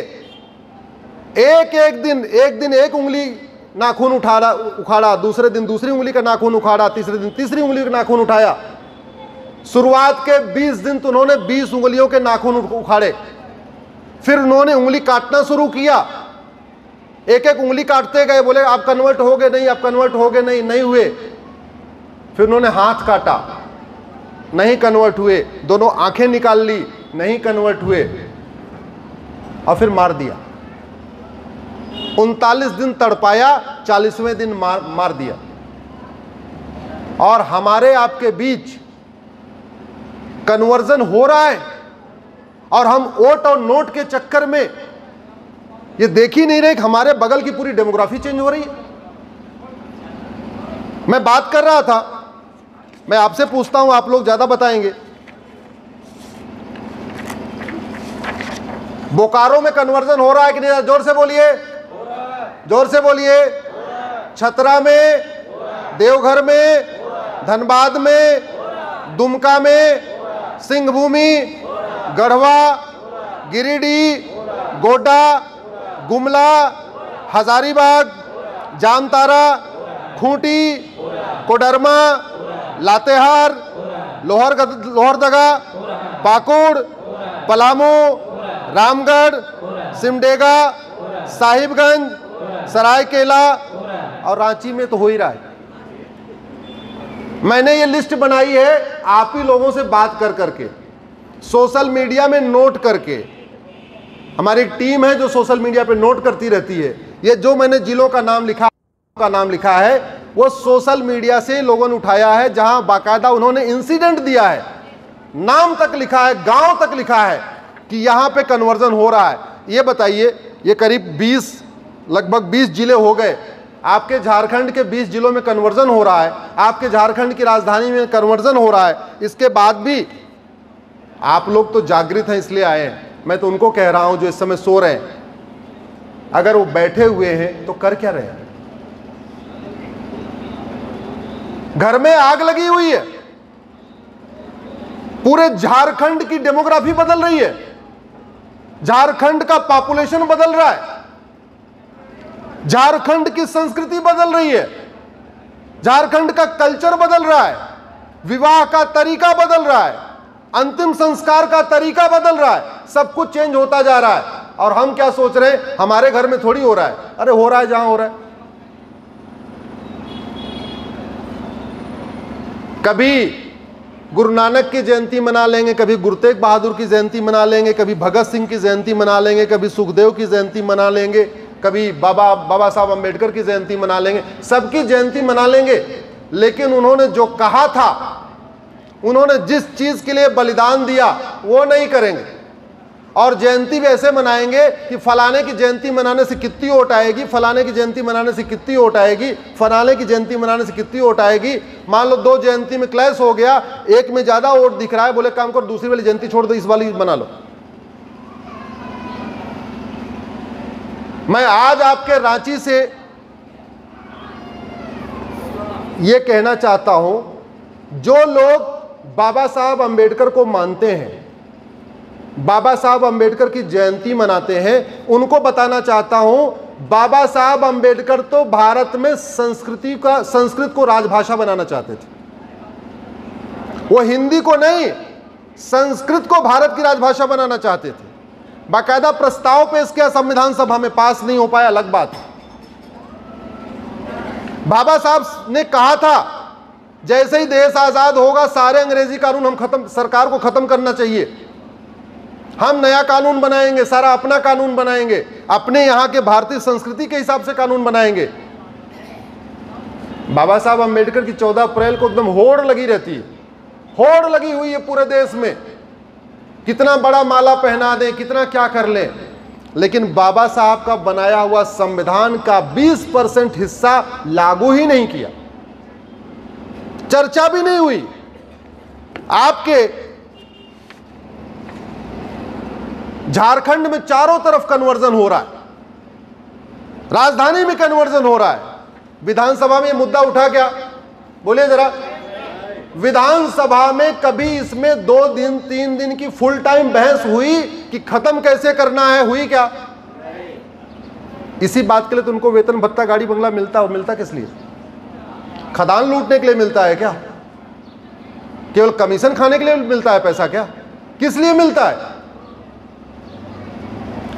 एक दिन एक उंगली नाखून उखाड़ा, दूसरे दिन दूसरी उंगली का नाखून उखाड़ा, तीसरे दिन तीसरी उंगली का नाखून उठाया। शुरुआत के 20 दिन तो उन्होंने 20 उंगलियों के नाखून उखाड़े, फिर उन्होंने उंगली काटना शुरू किया। एक एक उंगली काटते गए, बोले आप कन्वर्ट हो गए नहीं, आप कन्वर्ट हो गए नहीं, नहीं हुए। फिर उन्होंने हाथ काटा, नहीं कन्वर्ट हुए। दोनों आंखें निकाल ली, नहीं कन्वर्ट हुए। और फिर मार दिया। 39 दिन तड़पाया, 40वें दिन मार दिया। और हमारे आपके बीच कन्वर्जन हो रहा है, और हम वोट और नोट के चक्कर में ये देख ही नहीं रहे कि हमारे बगल की पूरी डेमोग्राफी चेंज हो रही है। मैं बात कर रहा था, मैं आपसे पूछता हूं, आप लोग ज्यादा बताएंगे। बोकारो में कन्वर्जन हो रहा है कि नहीं? जोर से बोलिए, जोर से बोलिए। छतरा में, देवघर में, धनबाद में, दुमका में, सिंहभूमि, गढ़वा, गिरिडीह, गोड्डा, गुमला, हजारीबाग, जामतारा, खूंटी, कोडरमा, लातेहार, लोहरदगा, पाकुड़, पलामू, रामगढ़, सिमडेगा, साहिबगंज, सरायकेला और रांची में तो हो ही रहा है। मैंने ये लिस्ट बनाई है आप ही लोगों से बात कर करके, सोशल मीडिया में नोट करके। हमारी टीम है जो सोशल मीडिया पे नोट करती रहती है। ये जो मैंने जिलों का नाम लिखा है वो सोशल मीडिया से लोगों ने उठाया है, जहां बाकायदा उन्होंने इंसिडेंट दिया है, नाम तक लिखा है, गांव तक लिखा है कि यहां पे कन्वर्जन हो रहा है। ये बताइए, ये करीब लगभग 20 जिले हो गए। आपके झारखंड के 20 जिलों में कन्वर्जन हो रहा है, आपके झारखंड की राजधानी में कन्वर्जन हो रहा है। इसके बाद भी आप लोग तो जागृत हैं इसलिए आए हैं। मैं तो उनको कह रहा हूं जो इस समय सो रहे हैं, अगर वो बैठे हुए हैं तो कर क्या रहे हैं? घर में आग लगी हुई है, पूरे झारखंड की डेमोग्राफी बदल रही है, झारखंड का पॉपुलेशन बदल रहा है, झारखंड की संस्कृति बदल रही है, झारखंड का कल्चर बदल रहा है, विवाह का तरीका बदल रहा है, अंतिम संस्कार का तरीका बदल रहा है, सब कुछ चेंज होता जा रहा है। और हम क्या सोच रहे हैं हमारे घर में थोड़ी हो रहा है? अरे हो रहा है जहां हो रहा है। कभी गुरु नानक की जयंती मना लेंगे, कभी गुरु तेग बहादुर की जयंती मना लेंगे, कभी भगत सिंह की जयंती मना लेंगे, कभी सुखदेव की जयंती मना लेंगे, कभी बाबा साहब अंबेडकर की जयंती मना लेंगे, सबकी जयंती मना लेंगे। लेकिन उन्होंने जो कहा था, उन्होंने जिस चीज के लिए बलिदान दिया वो नहीं करेंगे। और जयंती भी ऐसे मनाएंगे कि फलाने की जयंती मनाने से कितनी वोट आएगी, फलाने की जयंती मनाने से कितनी वोट आएगी, फलाने की जयंती मनाने से कितनी वोट आएगी। मान लो 2 जयंती में क्लैश हो गया, एक में ज्यादा वोट दिख रहा है, बोले काम करो दूसरी वाली जयंती छोड़ दो, इस वाली मना लो। मैं आज आपके रांची से ये कहना चाहता हूं, जो लोग बाबा साहब अंबेडकर को मानते हैं, बाबा साहब अंबेडकर की जयंती मनाते हैं, उनको बताना चाहता हूं, बाबा साहब अंबेडकर तो भारत में संस्कृत को राजभाषा बनाना चाहते थे। वो हिंदी को नहीं, संस्कृत को भारत की राजभाषा बनाना चाहते थे। बाकायदा प्रस्ताव पेश किया, संविधान सभा में पास नहीं हो पाया, अलग बात। बाबा साहब ने कहा था जैसे ही देश आजाद होगा सारे अंग्रेजी कानून हम सरकार को खत्म करना चाहिए, हम नया कानून बनाएंगे, सारा अपना कानून बनाएंगे, अपने यहां के भारतीय संस्कृति के हिसाब से कानून बनाएंगे। बाबा साहब अंबेडकर की 14 अप्रैल को एकदम होड़ लगी रहती है, होड़ लगी हुई है पूरे देश में, कितना बड़ा माला पहना दें, कितना क्या कर लें। लेकिन बाबा साहब का बनाया हुआ संविधान का 20% हिस्सा लागू ही नहीं किया, चर्चा भी नहीं हुई। आपके झारखंड में चारों तरफ कन्वर्जन हो रहा है, राजधानी में कन्वर्जन हो रहा है। विधानसभा में ये मुद्दा उठा क्या? बोलिए जरा। विधानसभा में कभी इसमें 2 दिन 3 दिन की फुल टाइम बहस हुई कि खत्म कैसे करना है? हुई क्या? इसी बात के लिए तो उनको वेतन भत्ता गाड़ी बंगला मिलता किस लिए? खदान लूटने के लिए मिलता है क्या? केवल कमीशन खाने के लिए मिलता है पैसा क्या? किस लिए मिलता है?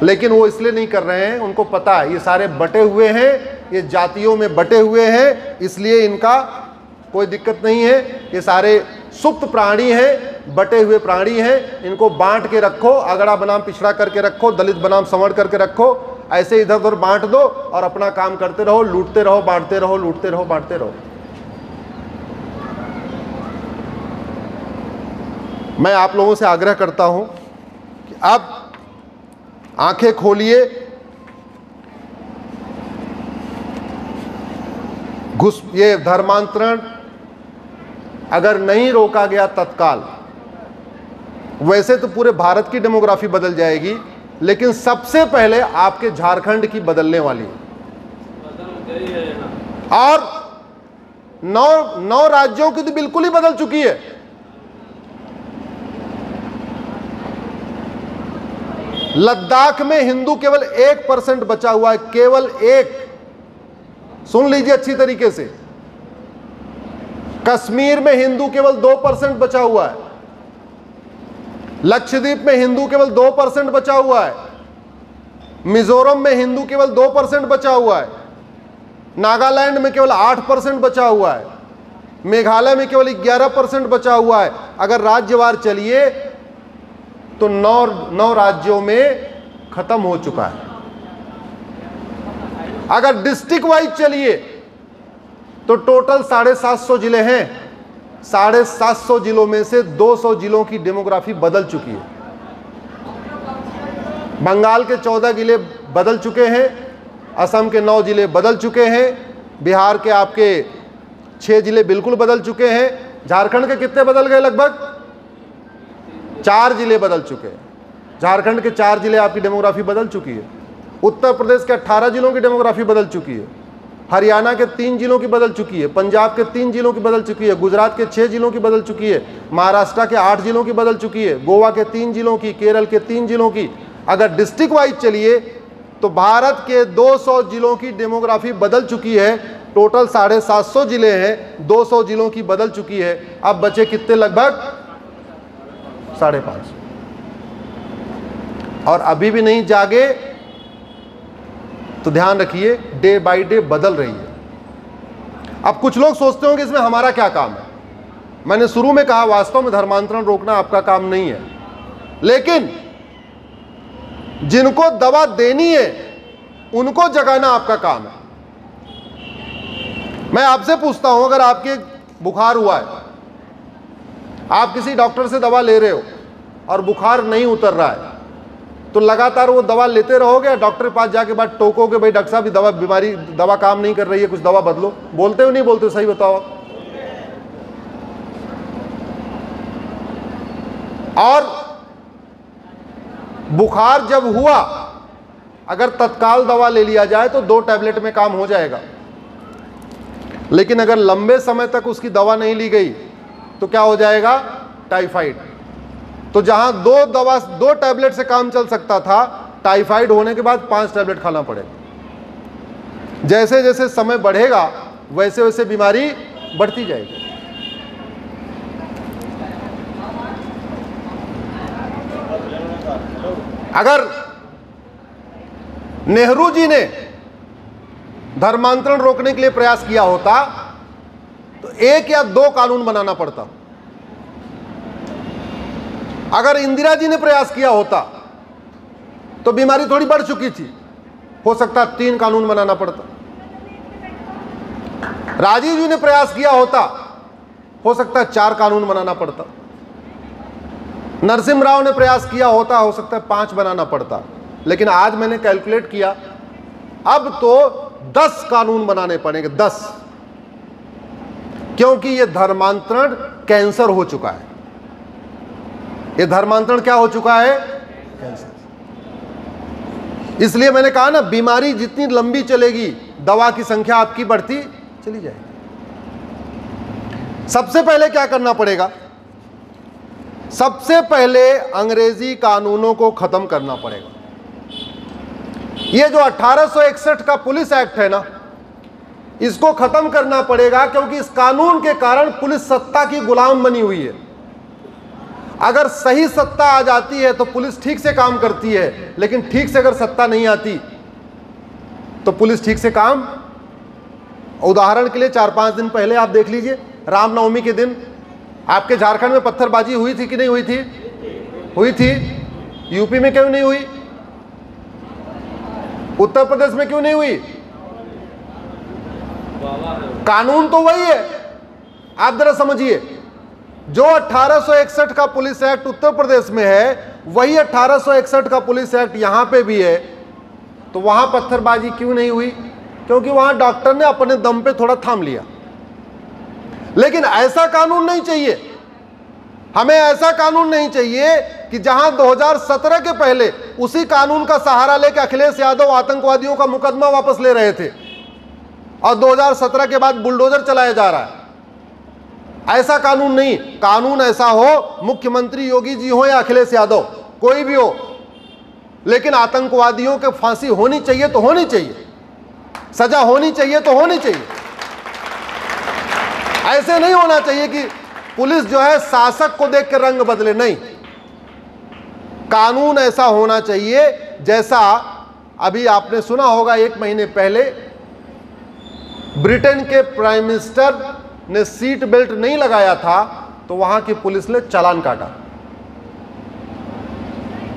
लेकिन वो इसलिए नहीं कर रहे हैं, उनको पता है ये सारे बटे हुए हैं, ये जातियों में बटे हुए हैं, इसलिए इनका कोई दिक्कत नहीं है। ये सारे सुप्त प्राणी हैं, बटे हुए प्राणी हैं, इनको बांट के रखो, अगड़ा बनाम पिछड़ा करके रखो, दलित बनाम संवर्ण करके रखो, ऐसे इधर उधर बांट दो और अपना काम करते रहो, लूटते रहो, बांटते रहो, लूटते रहो, बांटते रहो। मैं आप लोगों से आग्रह करता हूं कि अब आंखें खोलिए, ये धर्मांतरण अगर नहीं रोका गया तत्काल, वैसे तो पूरे भारत की डेमोग्राफी बदल जाएगी, लेकिन सबसे पहले आपके झारखंड की बदलने वाली है। और 9 राज्यों की तो बिल्कुल ही बदल चुकी है। लद्दाख में हिंदू केवल 1% बचा हुआ है, केवल 1। सुन लीजिए अच्छी तरीके से, कश्मीर में हिंदू केवल 2% बचा हुआ है, लक्षद्वीप में हिंदू केवल 2% बचा हुआ है, मिजोरम में हिंदू केवल 2% बचा हुआ है, नागालैंड में केवल 8% बचा हुआ है, मेघालय में केवल 11% बचा हुआ है। अगर राज्यवार चलिए तो 9 राज्यों में खत्म हो चुका है। अगर डिस्ट्रिक्ट वाइज चलिए तो टोटल 750 जिले हैं, 750 जिलों में से 200 जिलों की डेमोग्राफी बदल चुकी है। बंगाल के 14 जिले बदल चुके हैं, असम के 9 जिले बदल चुके हैं, बिहार के आपके 6 जिले बिल्कुल बदल चुके हैं। झारखंड के कितने बदल गए? लगभग 4 जिले बदल चुके हैं। झारखंड के 4 जिले आपकी डेमोग्राफी बदल चुकी है। उत्तर प्रदेश के 18 जिलों की डेमोग्राफी बदल चुकी है। हरियाणा के 3 जिलों की बदल चुकी है। पंजाब के 3 जिलों की बदल चुकी है। गुजरात के 6 जिलों की बदल चुकी है। महाराष्ट्र के 8 जिलों की बदल चुकी है। गोवा के 3 जिलों की, केरल के 3 जिलों की। अगर डिस्ट्रिक्ट वाइज चलिए तो भारत के 200 जिलों की डेमोग्राफी बदल चुकी है। टोटल 750 जिले हैं, 200 जिलों की बदल चुकी है। अब बचे कितने? लगभग 550। और अभी भी नहीं जागे तो ध्यान रखिए, डे बाय डे बदल रही है। अब कुछ लोग सोचते होंगे इसमें हमारा क्या काम है। मैंने शुरू में कहा, वास्तव में धर्मांतरण रोकना आपका काम नहीं है, लेकिन जिनको दवा देनी है उनको जगाना आपका काम है। मैं आपसे पूछता हूं, अगर आपके बुखार हुआ है, आप किसी डॉक्टर से दवा ले रहे हो और बुखार नहीं उतर रहा है, तो लगातार वो दवा लेते रहोगे? डॉक्टर के पास जाके बाद टोकोगे, भाई डॉक्टर साहब दवा काम नहीं कर रही है, कुछ दवा बदलो? बोलते हो नहीं बोलते? सही बताओ। और बुखार जब हुआ, अगर तत्काल दवा ले लिया जाए तो 2 टैबलेट में काम हो जाएगा। लेकिन अगर लंबे समय तक उसकी दवा नहीं ली गई तो क्या हो जाएगा? टाइफाइड। तो जहां 2 टैबलेट से काम चल सकता था, टाइफाइड होने के बाद 5 टैबलेट खाना पड़ेगा। जैसे जैसे समय बढ़ेगा वैसे वैसे बीमारी बढ़ती जाएगी। अगर नेहरू जी ने धर्मांतरण रोकने के लिए प्रयास किया होता तो 1 या 2 कानून बनाना पड़ता। अगर इंदिरा जी ने प्रयास किया होता तो बीमारी थोड़ी बढ़ चुकी थी, हो सकता 3 कानून बनाना पड़ता। राजीव जी ने प्रयास किया होता, हो सकता 4 कानून बनाना पड़ता। नरसिम्हा राव ने प्रयास किया होता, हो सकता है 5 बनाना पड़ता। लेकिन आज मैंने कैलकुलेट किया, अब तो 10 कानून बनाने पड़ेंगे, 10। क्योंकि यह धर्मांतरण कैंसर हो चुका है। यह धर्मांतरण क्या हो चुका है? कैंसर। इसलिए मैंने कहा ना, बीमारी जितनी लंबी चलेगी दवा की संख्या आपकी बढ़ती चली जाएगी। सबसे पहले क्या करना पड़ेगा? सबसे पहले अंग्रेजी कानूनों को खत्म करना पड़ेगा। ये जो 1861 का पुलिस एक्ट है ना, इसको खत्म करना पड़ेगा, क्योंकि इस कानून के कारण पुलिस सत्ता की गुलाम बनी हुई है। अगर सही सत्ता आ जाती है तो पुलिस ठीक से काम करती है, लेकिन ठीक से अगर सत्ता नहीं आती तो पुलिस ठीक से काम। उदाहरण के लिए 4-5 दिन पहले आप देख लीजिए, रामनवमी के दिन आपके झारखंड में पत्थरबाजी हुई थी कि नहीं हुई थी? हुई थी। यूपी में क्यों नहीं हुई? उत्तर प्रदेश में क्यों नहीं हुई? कानून तो वही है। आप जरा समझिए, जो 1861 का पुलिस एक्ट उत्तर प्रदेश में है, वही 1861 का पुलिस एक्ट यहां पे भी है। तो वहां पत्थरबाजी क्यों नहीं हुई? क्योंकि वहां डॉक्टर ने अपने दम पे थोड़ा थाम लिया। लेकिन ऐसा कानून नहीं चाहिए, हमें ऐसा कानून नहीं चाहिए कि जहां 2017 के पहले उसी कानून का सहारा लेकर अखिलेश यादव आतंकवादियों का मुकदमा वापस ले रहे थे और 2017 के बाद बुलडोजर चलाया जा रहा है। ऐसा कानून नहीं। कानून ऐसा हो, मुख्यमंत्री योगी जी हो या अखिलेश यादव, कोई भी हो, लेकिन आतंकवादियों के फांसी होनी चाहिए तो होनी चाहिए, सजा होनी चाहिए तो होनी चाहिए। ऐसे नहीं होना चाहिए कि पुलिस जो है शासक को देख कर रंग बदले। नहीं, कानून ऐसा होना चाहिए जैसा अभी आपने सुना होगा, 1 महीने पहले ब्रिटेन के प्राइम मिनिस्टर ने सीट बेल्ट नहीं लगाया था तो वहां की पुलिस ने चालान काटा।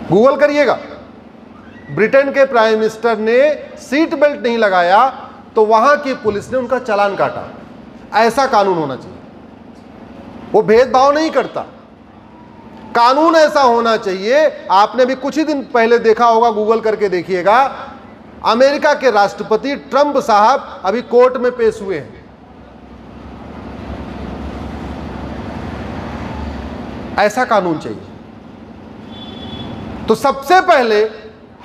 गूगल करिएगा, ब्रिटेन के प्राइम मिनिस्टर ने सीट बेल्ट नहीं लगाया तो वहां की पुलिस ने उनका चालान काटा। ऐसा कानून होना चाहिए, वो भेदभाव नहीं करता। कानून ऐसा होना चाहिए। आपने भी कुछ ही दिन पहले देखा होगा, गूगल करके देखिएगा, अमेरिका के राष्ट्रपति ट्रंप साहब अभी कोर्ट में पेश हुए हैं। ऐसा कानून चाहिए। तो सबसे पहले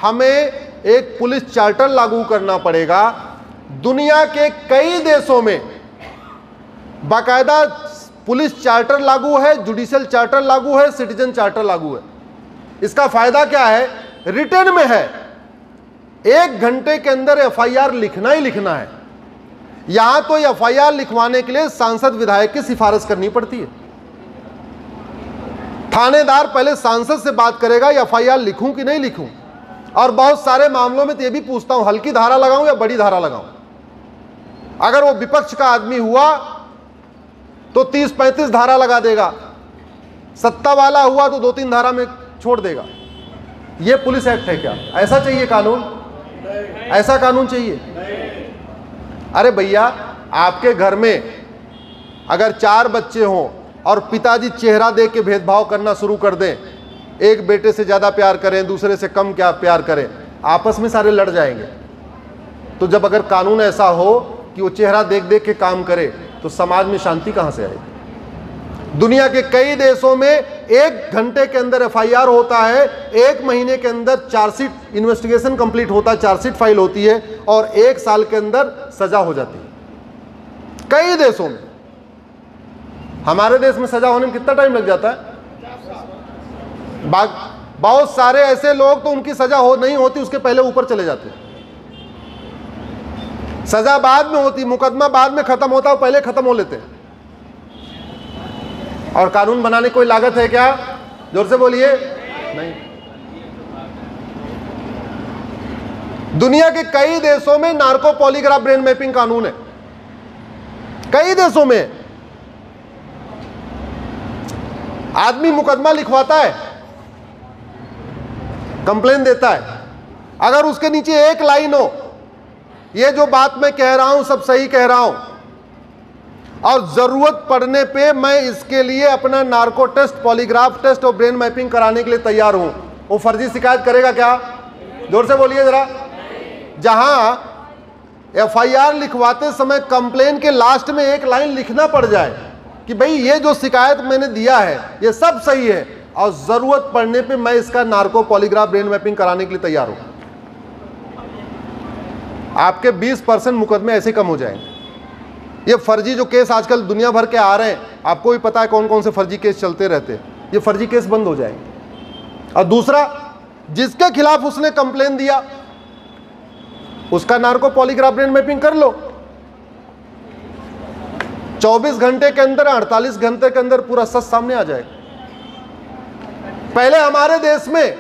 हमें एक पुलिस चार्टर लागू करना पड़ेगा। दुनिया के कई देशों में बाकायदा पुलिस चार्टर लागू है, जुडिशियल चार्टर लागू है, सिटीजन चार्टर लागू है। इसका फायदा क्या है? रिटन में है, 1 घंटे के अंदर एफआईआर लिखना ही लिखना है। यहां तो एफआईआर लिखवाने के लिए सांसद विधायक की सिफारिश करनी पड़ती है। थानेदार पहले सांसद से बात करेगा एफआईआर लिखूं कि नहीं लिखूं, और बहुत सारे मामलों में तो यह भी पूछता हूं हल्की धारा लगाऊं या बड़ी धारा लगाऊं। अगर वो विपक्ष का आदमी हुआ तो 30-35 धारा लगा देगा, सत्ता वाला हुआ तो 2-3 धारा में छोड़ देगा। ये पुलिस एक्ट है क्या? ऐसा चाहिए कानून? ऐसा कानून चाहिए? अरे भैया, आपके घर में अगर 4 बच्चे हों और पिताजी चेहरा देख के भेदभाव करना शुरू कर दें, एक बेटे से ज्यादा प्यार करें, दूसरे से कम क्या प्यार करें, आपस में सारे लड़ जाएंगे। तो जब अगर कानून ऐसा हो कि वो चेहरा देख देख के काम करे तो समाज में शांति कहां से आएगी? दुनिया के कई देशों में 1 घंटे के अंदर एफआईआर होता है, 1 महीने के अंदर चार्जशीट इन्वेस्टिगेशन कंप्लीट होता है, चार्जशीट फाइल होती है, और 1 साल के अंदर सजा हो जाती है कई देशों में। हमारे देश में सजा होने में कितना टाइम लग जाता है? बहुत सारे ऐसे लोग तो उनकी सजा नहीं होती, उसके पहले ऊपर चले जाते हैं। सजा बाद में होती, मुकदमा बाद में खत्म होता है, पहले खत्म हो लेते हैं। और कानून बनाने की कोई लागत है क्या? जोर से बोलिए। नहीं। दुनिया के कई देशों में नार्को पॉलीग्राफ ब्रेन मैपिंग कानून है, कई देशों में। आदमी मुकदमा लिखवाता है, कंप्लेन देता है, अगर उसके नीचे एक लाइन हो, ये जो बात मैं कह रहा हूं सब सही कह रहा हूं, और जरूरत पड़ने पे मैं इसके लिए अपना नार्को टेस्ट, पॉलीग्राफ टेस्ट और ब्रेन मैपिंग कराने के लिए तैयार हूं, वो फर्जी शिकायत करेगा क्या? जोर से बोलिए जरा। जहां एफआईआर लिखवाते समय कंप्लेन के लास्ट में एक लाइन लिखना पड़ जाए कि भाई ये जो शिकायत मैंने दिया है ये सब सही है, और जरूरत पड़ने पे मैं इसका नार्को पॉलीग्राफ ब्रेन मैपिंग कराने के लिए तैयार हूं, आपके 20% मुकदमे ऐसे कम हो जाएंगे। ये फर्जी जो केस आजकल दुनिया भर के आ रहे हैं, आपको भी पता है कौन कौन से फर्जी केस चलते रहते हैं, ये फर्जी केस बंद हो जाएंगे। और दूसरा, जिसके खिलाफ उसने कंप्लेन दिया उसका नार्को पॉलीग्राफ ब्रेन मैपिंग कर लो, 24 घंटे के अंदर, 48 घंटे के अंदर पूरा सच सामने आ जाएगा। पहले हमारे देश में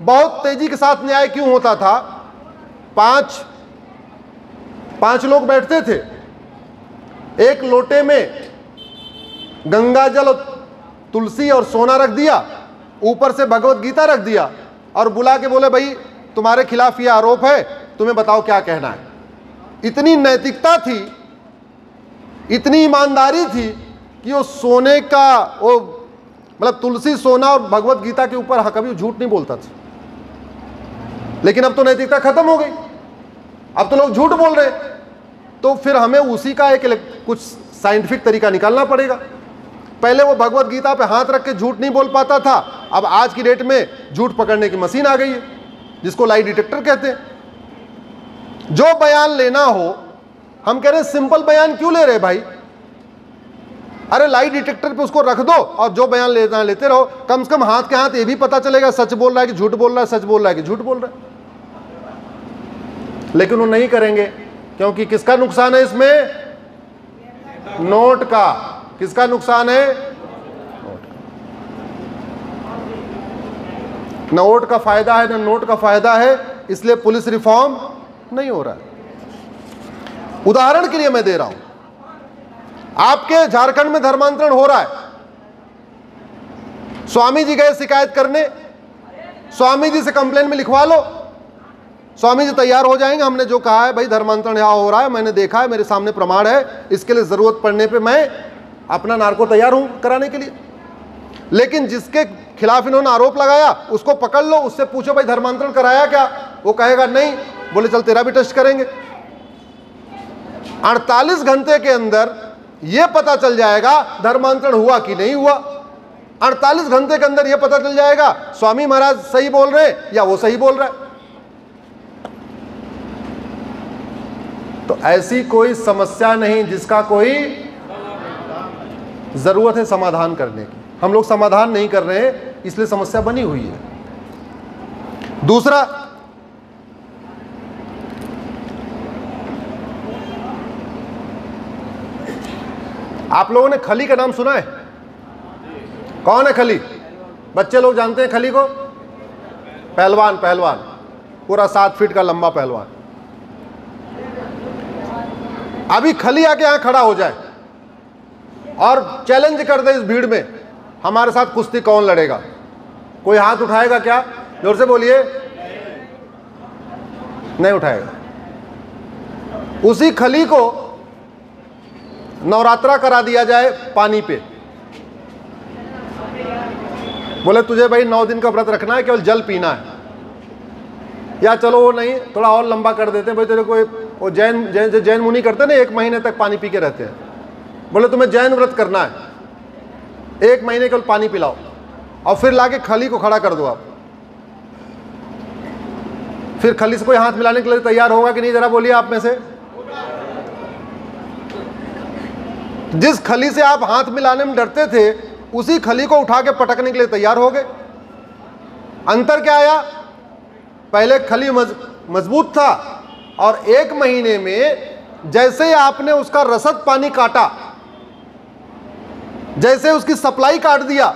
बहुत तेजी के साथ न्याय क्यों होता था? पांच लोग बैठते थे, एक लोटे में गंगा जल और तुलसी और सोना रख दिया, ऊपर से भगवत गीता रख दिया और बुला के बोले भाई तुम्हारे खिलाफ ये आरोप है, तुम्हें बताओ क्या कहना है। इतनी नैतिकता थी, इतनी ईमानदारी थी कि वो सोने का वो मतलब तुलसी, सोना और भगवत गीता के ऊपर कभी झूठ नहीं बोलता था। लेकिन अब तो नैतिकता खत्म हो गई, अब तो लोग झूठ बोल रहे हैं। तो फिर हमें उसी का एक कुछ साइंटिफिक तरीका निकालना पड़ेगा। पहले वो भगवत गीता पे हाथ रख के झूठ नहीं बोल पाता था, अब आज की डेट में झूठ पकड़ने की मशीन आ गई है जिसको लाई डिटेक्टर कहते हैं। जो बयान लेना हो, हम कह रहे हैं सिंपल बयान क्यों ले रहे भाई? अरे लाई डिटेक्टर पे उसको रख दो और जो बयान लेना है लेते रहो। कम से कम हाथ के हाथ ये भी पता चलेगा सच बोल रहा है कि झूठ बोल रहा है, सच बोल रहा है कि झूठ बोल रहा है। लेकिन वो नहीं करेंगे, क्योंकि किसका नुकसान है इसमें? नोट का। किसका नुकसान है? न वोट का फायदा है न नोट का फायदा है, इसलिए पुलिस रिफॉर्म नहीं हो रहा है। उदाहरण के लिए मैं दे रहा हूं, आपके झारखंड में धर्मांतरण हो रहा है, स्वामी जी गए शिकायत करने, स्वामी जी से कंप्लेन में लिखवा लो, स्वामी जी तैयार हो जाएंगे। हमने जो कहा है भाई धर्मांतरण यहाँ हो रहा है, मैंने देखा है, मेरे सामने प्रमाण है, इसके लिए जरूरत पड़ने पे मैं अपना नार्को तैयार हूं कराने के लिए। लेकिन जिसके खिलाफ इन्होंने आरोप लगाया उसको पकड़ लो, उससे पूछो भाई धर्मांतरण कराया क्या? वो कहेगा नहीं, बोले चल तेरा भी टेस्ट करेंगे। 48 घंटे के अंदर यह पता चल जाएगा धर्मांतरण हुआ कि नहीं हुआ। 48 घंटे के अंदर यह पता चल जाएगा स्वामी महाराज सही बोल रहे हैं या वो सही बोल रहा है। तो ऐसी कोई समस्या नहीं जिसका कोई जरूरत है समाधान करने की। हम लोग समाधान नहीं कर रहे हैं, इसलिए समस्या बनी हुई है। दूसरा, आप लोगों ने खली का नाम सुना है? कौन है खली? बच्चे लोग जानते हैं खली को? पहलवान, पहलवान, पूरा 7 फीट का लंबा पहलवान। अभी खली आके यहां खड़ा हो जाए और चैलेंज कर दे इस भीड़ में, हमारे साथ कुश्ती कौन लड़ेगा? कोई हाथ उठाएगा क्या? जोर से बोलिए। नहीं उठाएगा। उसी खली को नवरात्रा करा दिया जाए पानी पे, बोले तुझे भाई 9 दिन का व्रत रखना है, केवल जल पीना है। या चलो वो नहीं, थोड़ा और लंबा कर देते हैं भाई, तेरे को वो जैन मुनि करते हैं ना, 1 महीने तक पानी पी के रहते हैं, बोले तुम्हें जैन व्रत करना है, 1 महीने केवल पानी पिलाओ और फिर लाके खली को खड़ा कर दो आप। फिर खली से कोई हाथ मिलाने के लिए तैयार होगा कि नहीं? जरा बोलिए आप में से। जिस खली से आप हाथ मिलाने में डरते थे, उसी खली को उठा के पटकने के लिए तैयार हो गए। अंतर क्या आया? पहले खली मजबूत था और 1 महीने में जैसे ही आपने उसका रसद पानी काटा, जैसे उसकी सप्लाई काट दिया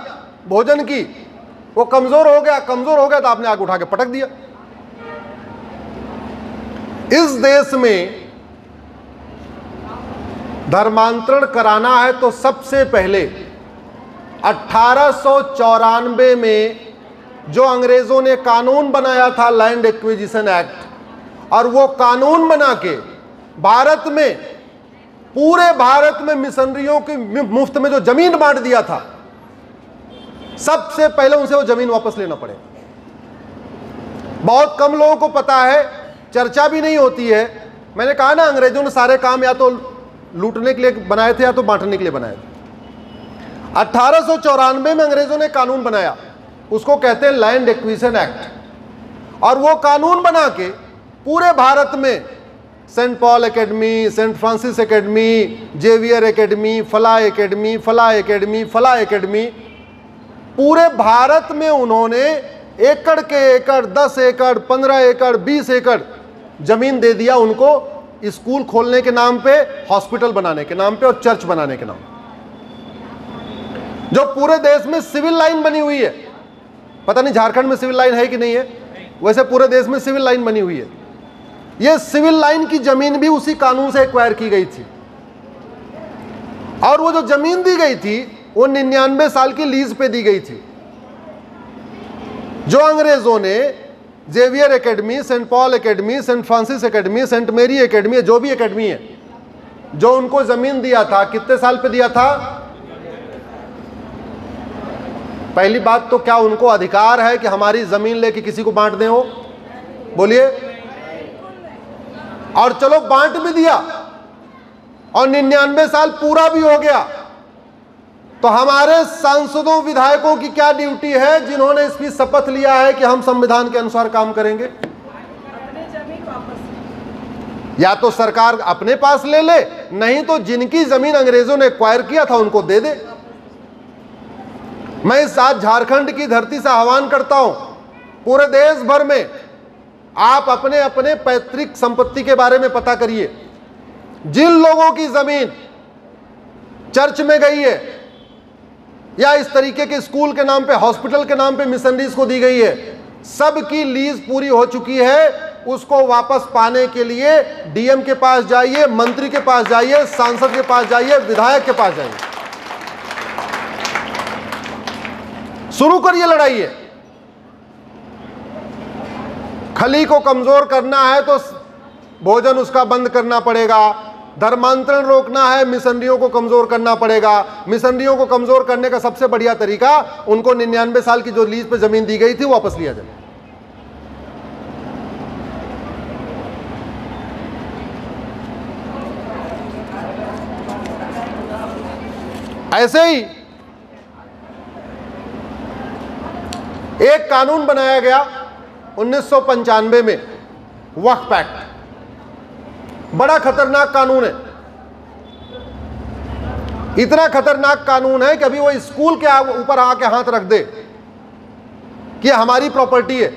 भोजन की, वो कमजोर हो गया। कमजोर हो गया तो आपने आग उठा के पटक दिया। इस देश में धर्मांतरण कराना है तो सबसे पहले 1894 में जो अंग्रेजों ने कानून बनाया था, लैंड एक्विजिशन एक्ट, और वो कानून बना के भारत में, पूरे भारत में मिशनरियों की मुफ्त में जो जमीन बांट दिया था, सबसे पहले उनसे वो जमीन वापस लेना पड़ेगा। बहुत कम लोगों को पता है, चर्चा भी नहीं होती है। मैंने कहा ना, अंग्रेजों ने सारे काम या तो लूटने के लिए बनाए थे या तो बांटने के लिए बनाए थे। 1894 में अंग्रेजों ने कानून बनाया, उसको कहते हैं लैंड एक्विजिशन एक्ट, और वो कानून बना के पूरे भारत में Saint Paul academy, Saint Francis academy, Xavier academy, फला एकेडमी, फला एकेडमी, फला एकेडमी, पूरे भारत में उन्होंने एकड़ के एकड़, 10 एकड़, 15 एकड़, 20 एकड़ जमीन दे दिया उनको, स्कूल खोलने के नाम पे, हॉस्पिटल बनाने के नाम पे और चर्च बनाने के नाम पे। जो पूरे देश में सिविल लाइन बनी हुई है, पता नहीं झारखंड में सिविल लाइन है कि नहीं है, वैसे पूरे देश में सिविल लाइन बनी हुई है। ये सिविल लाइन की जमीन भी उसी कानून से एक्वायर की गई थी, और वो जो जमीन दी गई थी वो 99 साल की लीज पे दी गई थी। जो अंग्रेजों ने Xavier academy, Saint Paul academy, Saint Francis academy, Saint Mary academy, जो भी एकेडमी है, जो उनको जमीन दिया था, कितने साल पे दिया था? पहली बात तो क्या उनको अधिकार है कि हमारी जमीन लेके किसी को बांट दें? हो बोलिए। और चलो बांट भी दिया और 99 साल पूरा भी हो गया, तो हमारे सांसदों विधायकों की क्या ड्यूटी है जिन्होंने इसकी शपथ लिया है कि हम संविधान के अनुसार काम करेंगे? या तो सरकार अपने पास ले ले, नहीं तो जिनकी जमीन अंग्रेजों ने एक्वायर किया था उनको दे दे। मैं इस आज झारखंड की धरती से आह्वान करता हूं, पूरे देश भर में आप अपने अपने पैतृक संपत्ति के बारे में पता करिए। जिन लोगों की जमीन चर्च में गई है या इस तरीके के स्कूल के नाम पे, हॉस्पिटल के नाम पे मिशनरीज को दी गई है, सबकी लीज पूरी हो चुकी है। उसको वापस पाने के लिए डीएम के पास जाइए, मंत्री के पास जाइए, सांसद के पास जाइए, विधायक के पास जाइए, शुरू करिए लड़ाई। है खली को कमजोर करना है तो भोजन उसका बंद करना पड़ेगा, धर्मांतरण रोकना है मिशनरियों को कमजोर करना पड़ेगा। मिशनरियों को कमजोर करने का सबसे बढ़िया तरीका, उनको 99 साल की जो लीज पे जमीन दी गई थी वापस लिया जाए। ऐसे ही एक कानून बनाया गया 1995 में, वक्फ एक्ट। बड़ा खतरनाक कानून है, इतना खतरनाक कानून है कि अभी वो स्कूल के ऊपर आके हाथ रख दे कि हमारी प्रॉपर्टी है,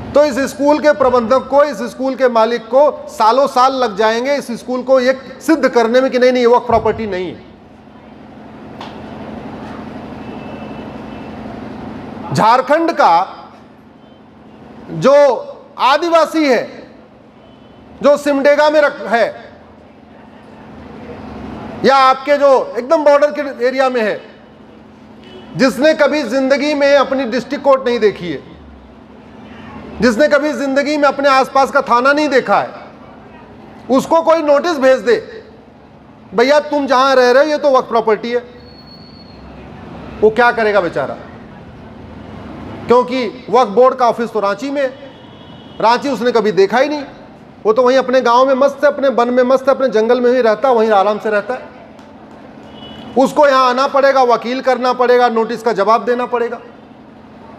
तो इस स्कूल के प्रबंधक को, इस स्कूल के मालिक को सालों साल लग जाएंगे इस स्कूल को ये सिद्ध करने में कि नहीं नहीं वक्फ प्रॉपर्टी नहीं है। झारखंड का जो आदिवासी है, जो सिमडेगा में है या आपके जो एकदम बॉर्डर के एरिया में है, जिसने कभी जिंदगी में अपनी डिस्ट्रिक्ट कोर्ट नहीं देखी है, जिसने कभी जिंदगी में अपने आसपास का थाना नहीं देखा है, उसको कोई नोटिस भेज दे, भैया तुम जहां रह रहे हो ये तो वक्फ प्रॉपर्टी है, वो क्या करेगा बेचारा? क्योंकि वक्फ बोर्ड का ऑफिस तो रांची में है, रांची उसने कभी देखा ही नहीं, वो तो वहीं अपने गांव में मस्त है, अपने वन में मस्त है, अपने जंगल में ही रहता है, वहीं आराम से रहता है। उसको यहां आना पड़ेगा, वकील करना पड़ेगा, नोटिस का जवाब देना पड़ेगा।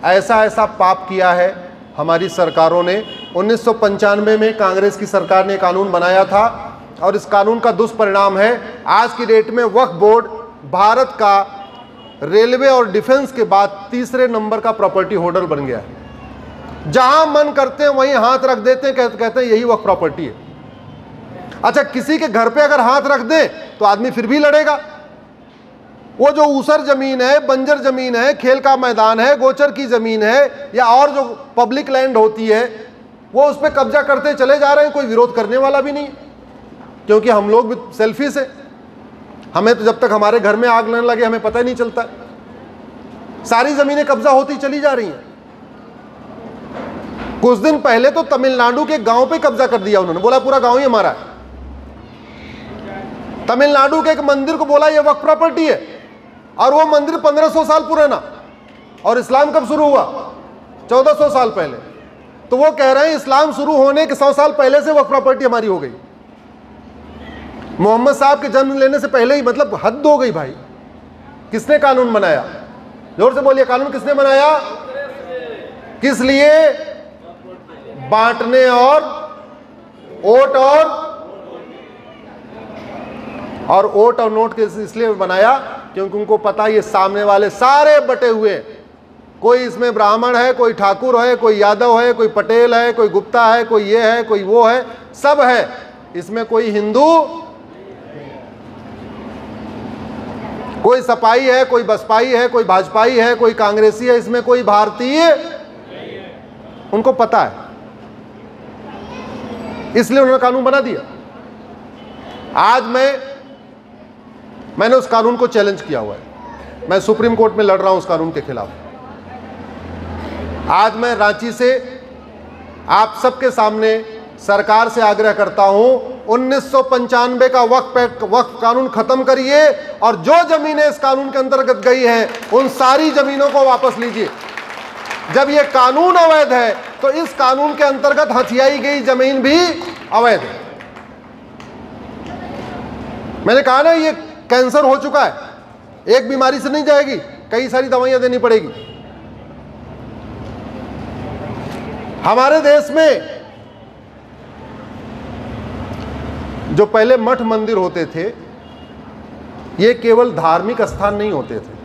ऐसा ऐसा पाप किया है हमारी सरकारों ने। 1995 में कांग्रेस की सरकार ने कानून बनाया था और इस कानून का दुष्परिणाम है आज की डेट में वक्फ बोर्ड भारत का रेलवे और डिफेंस के बाद तीसरे नंबर का प्रॉपर्टी होल्डर बन गया है। जहां मन करते हैं वहीं हाथ रख देते हैं, कहते हैं यही वक्फ प्रॉपर्टी है। अच्छा, किसी के घर पे अगर हाथ रख दें तो आदमी फिर भी लड़ेगा। वो जो ऊसर जमीन है, बंजर जमीन है, खेल का मैदान है, गोचर की जमीन है या और जो पब्लिक लैंड होती है, वो उस पर कब्जा करते चले जा रहे हैं, कोई विरोध करने वाला भी नहीं, क्योंकि हम लोग भी सेल्फिश है। हमें तो जब तक हमारे घर में आग लगने लगे हमें पता ही नहीं चलता। सारी जमीनें कब्जा होती चली जा रही हैं। कुछ दिन पहले तो तमिलनाडु के गांव पे कब्जा कर दिया उन्होंने, बोला पूरा गांव ही हमारा है। तमिलनाडु के एक मंदिर को बोला ये वक्फ प्रॉपर्टी है, और वो मंदिर 1500 साल पुराना, और इस्लाम कब शुरू हुआ? 1400 साल पहले। तो वो कह रहे हैं इस्लाम शुरू होने के 100 साल पहले से वक्फ प्रॉपर्टी हमारी हो गई। मोहम्मद साहब के जन्म लेने से पहले ही, मतलब हद हो गई भाई। किसने कानून बनाया? जोर से बोलिए, कानून किसने बनाया? किस लिए? बांटने और वोट और नोट के इसलिए बनाया क्योंकि उनको पता ये सामने वाले सारे बटे हुए हैं। कोई इसमें ब्राह्मण है, कोई ठाकुर है, कोई यादव है, कोई पटेल है, कोई गुप्ता है, कोई ये है, कोई वो है, सब है। इसमें कोई हिंदू कोई सपाई है, कोई बसपाई है, कोई भाजपाई है, कोई कांग्रेसी है, इसमें कोई भारतीय उनको पता है, इसलिए उन्होंने कानून बना दिया। आज मैंने उस कानून को चैलेंज किया हुआ है, मैं सुप्रीम कोर्ट में लड़ रहा हूं उस कानून के खिलाफ। आज मैं रांची से आप सबके सामने सरकार से आग्रह करता हूं, 1995 का वक्फ कानून खत्म करिए और जो जमीनें इस कानून के अंतर्गत गई हैं उन सारी जमीनों को वापस लीजिए। जब यह कानून अवैध है तो इस कानून के अंतर्गत हथियाई गई जमीन भी अवैध है। मैंने कहा ना, ये कैंसर हो चुका है, एक बीमारी से नहीं जाएगी, कई सारी दवाइयां देनी पड़ेगी। हमारे देश में जो पहले मठ मंदिर होते थे, ये केवल धार्मिक स्थान नहीं होते थे।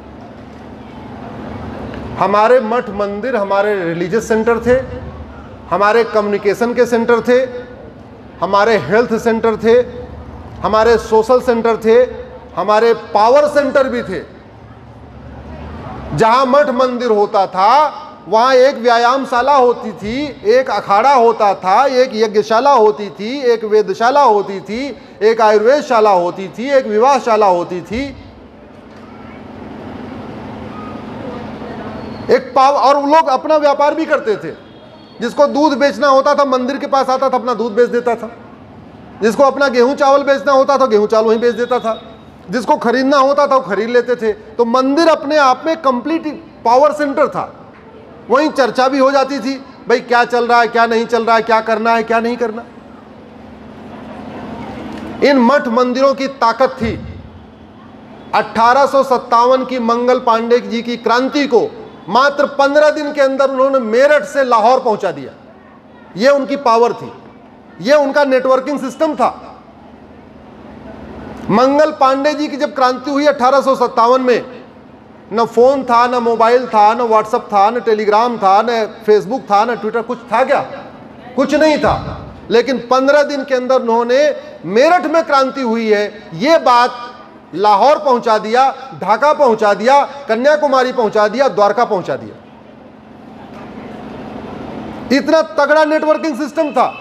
हमारे मठ मंदिर हमारे रिलीजियस सेंटर थे, हमारे कम्युनिकेशन के सेंटर थे, हमारे हेल्थ सेंटर थे, हमारे सोशल सेंटर थे, हमारे पावर सेंटर भी थे। जहां मठ मंदिर होता था वहां एक व्यायामशाला होती थी, एक अखाड़ा होता था, एक यज्ञशाला होती थी, एक वेदशाला होती थी, एक आयुर्वेदशाला होती थी, एक विवाहशाला होती थी, और लोग अपना व्यापार भी करते थे। जिसको दूध बेचना होता था मंदिर के पास आता था, अपना दूध बेच देता था। जिसको अपना गेहूं चावल बेचना होता था, गेहूं चावल वहीं बेच देता था। जिसको खरीदना होता था वो खरीद लेते थे। तो मंदिर अपने आप में कंप्लीट पावर सेंटर था। वहीं चर्चा भी हो जाती थी, भाई क्या चल रहा है, क्या नहीं चल रहा है, क्या करना है, क्या नहीं करना। इन मठ मंदिरों की ताकत थी। 1857 की मंगल पांडे जी की क्रांति को मात्र 15 दिन के अंदर उन्होंने मेरठ से लाहौर पहुंचा दिया। यह उनकी पावर थी, यह उनका नेटवर्किंग सिस्टम था। मंगल पांडे जी की जब क्रांति हुई 1857 में, न फोन था, न मोबाइल था, न व्हाट्सएप था, न टेलीग्राम था, न फेसबुक था, न ट्विटर, कुछ था क्या? कुछ नहीं था। लेकिन 15 दिन के अंदर उन्होंने मेरठ में क्रांति हुई है ये बात लाहौर पहुंचा दिया, ढाका पहुंचा दिया, कन्याकुमारी पहुंचा दिया, द्वारका पहुंचा दिया। इतना तगड़ा नेटवर्किंग सिस्टम था।